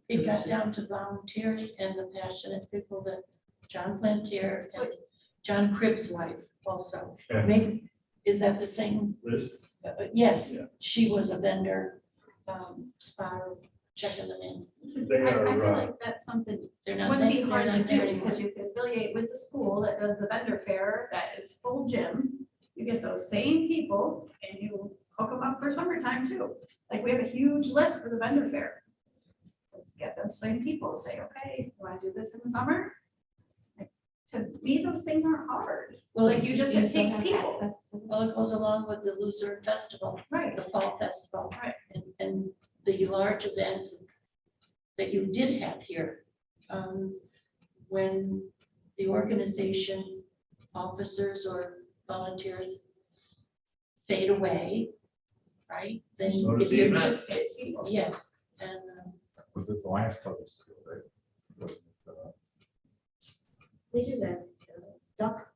It got down to volunteers and the passionate people that John Plantier and John Cribb's wife also. Yeah. Maybe, Is that the same? Liz? Yes, Yeah. she was a vendor, spot, checking them in. They I are, feel like that's something They're not, wouldn't be they're hard to not there do, anymore. because you can affiliate with the school that does the vendor fair, that is full gym. You get those same people and you hook them up for summertime too. Like, we have a huge list for the vendor fair. Let's get those same people, say, okay, you wanna do this in the summer? Like, to me, those things aren't hard. Well, Like, you just, it takes people. Well, it goes along with the Luzerne Festival, Right. the Fall Festival. Right. And the large events that you did have here. When the organization officers or volunteers fade away, right? Then So does if the you're event. just, yes, and Was it the Lions Club? Right? Was it, This is a duck.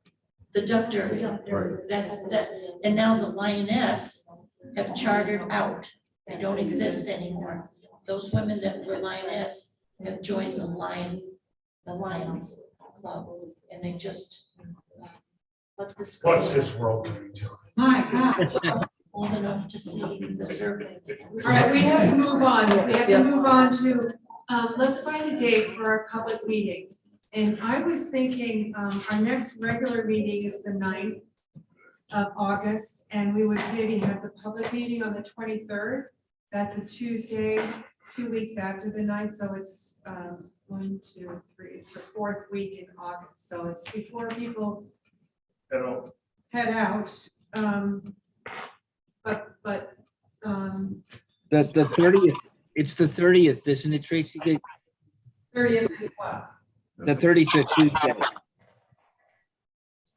the duck It's a derby, duck derby. that's that, and now the Lioness have chartered out. They don't exist anymore. Those women that were Lioness have joined the Lions Club, and they just let this go. What's this world coming to? My God. Old enough to see the survey. All right, we have to move on. We have to move on to, let's find a date for our public meeting. And I was thinking, our next regular meeting is the 9th of August, and we would maybe have the public meeting on the 23rd. That's a Tuesday, 2 weeks after the 9th, so it's 1, 2, 3, it's the 4th week in August, so it's before people head out. But The 30th, it's the 30th, isn't it, Tracy? 30th as well. The 30th is Tuesday.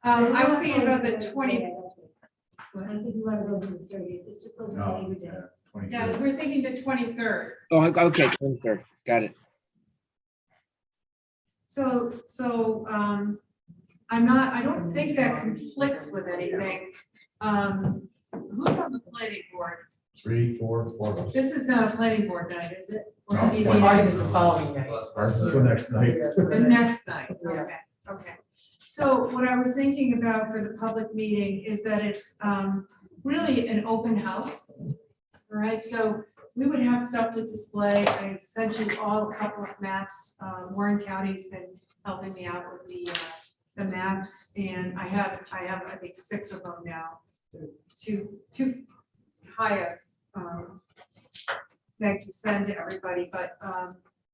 I was thinking about the 20, I think you want to go to the 30th, it's supposed to no, be every day. yeah, 23rd. yeah, we're thinking the 23rd. Oh, okay, 23rd, got it. So, I don't think that conflicts with anything. Who's on the planning board? 3, 4, 4. This is not a planning board night, is it? Or No, is it it's Ours is the following night. Ours is the next night. The next night, Yeah. okay, okay. So what I was thinking about for the public meeting is that it's really an open house. All right, so we would have stuff to display. I sent you all a couple of maps. Warren County's been helping me out with the maps, and I have, I think, 6 of them now. Too high thing to send to everybody, but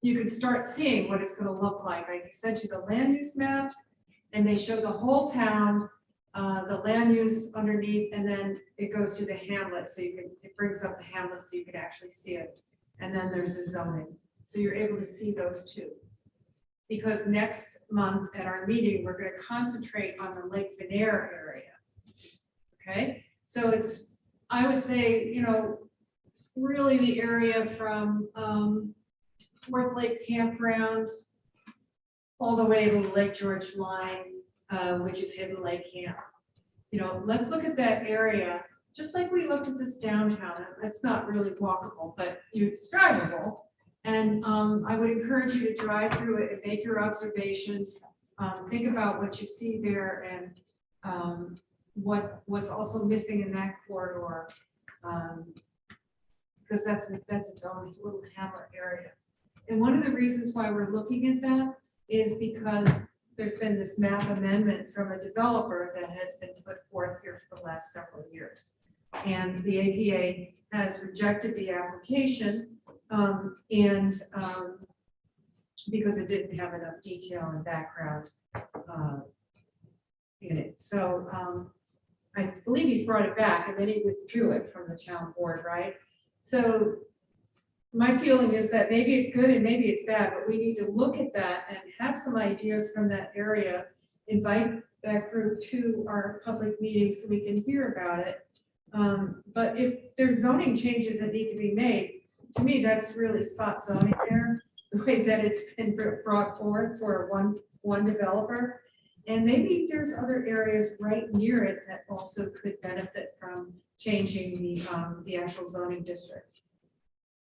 you can start seeing what it's gonna look like. I sent you the land use maps, and they show the whole town, the land use underneath, and then it goes to the hamlet, so you can, it brings up the hamlet so you can actually see it. And then there's the zoning, so you're able to see those too. Because next month at our meeting, we're gonna concentrate on the Lake Venere area. Okay, so it's, I would say, really the area from Fourth Lake Campground all the way to the Lake George line, which is Hidden Lake Camp. Let's look at that area, just like we looked at this downtown. It's not really walkable, but it's drivable. And I would encourage you to drive through it and make your observations. Think about what you see there and what's also missing in that corridor. Because that's its own little hamlet area. And one of the reasons why we're looking at that is because there's been this map amendment from a developer that has been put forth here for the last several years. And the APA has rejected the application because it didn't have enough detail and background in it. So I believe he's brought it back and then he withdrew it from the town board, right? So my feeling is that maybe it's good and maybe it's bad, but we need to look at that and have some ideas from that area, invite that group to our public meeting so we can hear about it. But if there's zoning changes that need to be made, to me, that's really spot zoning there, the way that it's been brought forward for one developer. And maybe there's other areas right near it that also could benefit from changing the actual zoning district.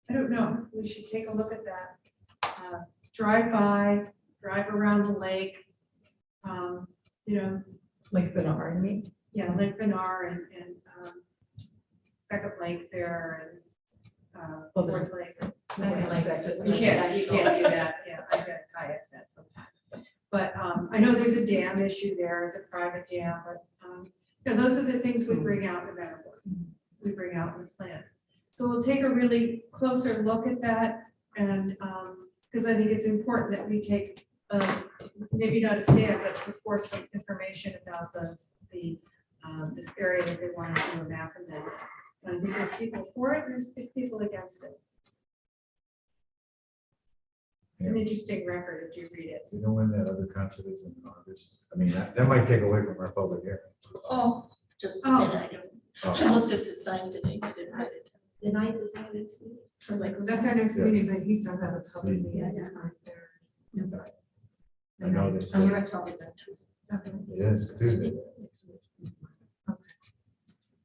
I don't know, we should take a look at that. Drive around the lake. Lake Venere, I mean. Yeah, Lake Venere and Second Lake there and, Well, there's- Fourth Lake. You You can't do that, yeah, I gotta kayak that sometime. But, I know there's a dam issue there, it's a private dam, but, you know, those are the things we bring out no matter what. We bring out in the plan. So we'll take a really closer look at that and, because I think it's important that we take, maybe not a stand, but of course, some information about this area that they want to do a map and then. I think there's people for it and there's people against it. It's an interesting record if you read it. Do you know when that other concert is in August? I mean, that might take away from our public hearing. Oh, just a Oh. minute. I looked at the sign today. I didn't write it down. The ninth is our next meeting. Or like, that's our next Yes. meeting, but he's not having a public Sweet. meeting right there. I know they So said you're talking about Tuesday. Okay. it is Tuesday.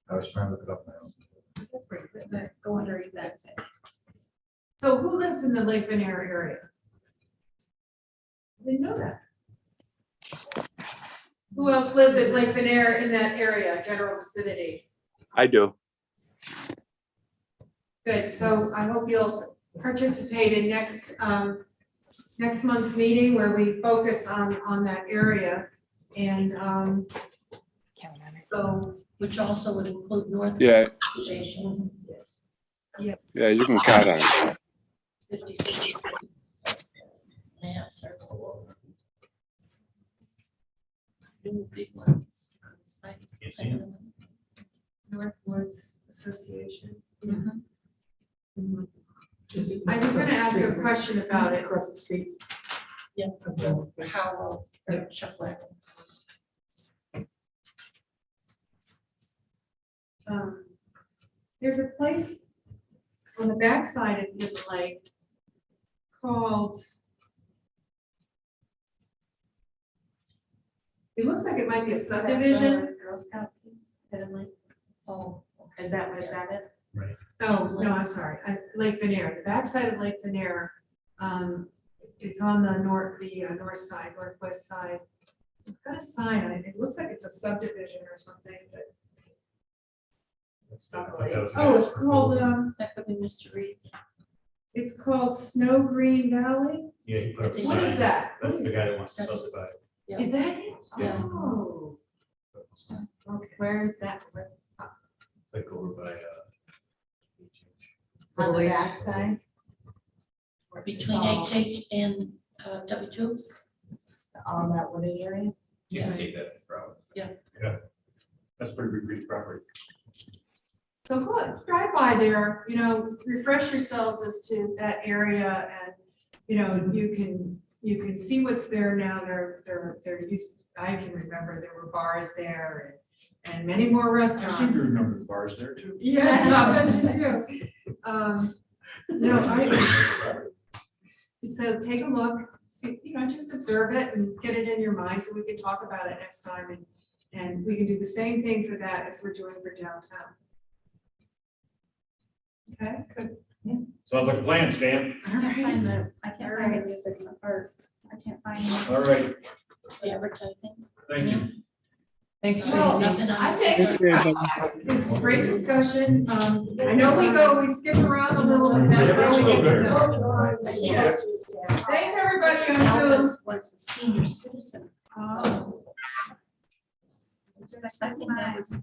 I was trying to look it up now. That's pretty good. But go under events. So who lives in the Lake Benair area? I didn't know that. Who else lives at Lake Benair in that area, general vicinity? I do. Good, so I hope you'll participate in next month's meeting where we focus on that area. And so, Which also would include North. Yeah. Station. Yes. Yeah, you can count on it. 56. Yeah, circle. Two big ones on the side. You see 'em? Northwoods Association. Mhm. I was gonna ask a question about it. Across the street. Yeah, from the Howell or Chuck Wagon. There's a place on the backside of the lake called, it looks like it might be a subdivision. Girl Scout, evidently. Oh, Is that what is that it? Oh, no, I'm sorry, Lake Benair, the backside of Lake Benair, it's on the north side, northwest side. It's got a sign on it, it looks like it's a subdivision or something, but. It's not really. Oh, it's called, that could be Mr. Reed. it's called Snow Green Valley, Yeah, he put up a what is sign. that? What That's is the guy that? that wants to That's- subdivide. Yeah. Is that it? Yeah. Oh, okay. Where is that? Like over by, On the backside? Between HH and W2s. All that wooded area? you can take that route. That's pretty big property. So go drive by there, you know, refresh yourselves as to that area and, you know, you can see what's there now. There used, I can remember there were bars there and many more I seem to restaurants. remember the bars there too. Yeah, I bet you do. No, so take a look, see, you know, just observe it and get it in your mind so we can talk about it next time and we can do the same thing for that as we're doing for downtown. Okay, good. Sounds like a plan, Stan. I can't find the music in the park. I can't find it. All right, The advertising. thank you. Thanks, Well, Tracy. I think it's a great discussion. I know we skip around a little bit. That's how we get to know. Yeah. Thanks, everybody on Zoom. Elvis was a senior citizen. Oh. I think that was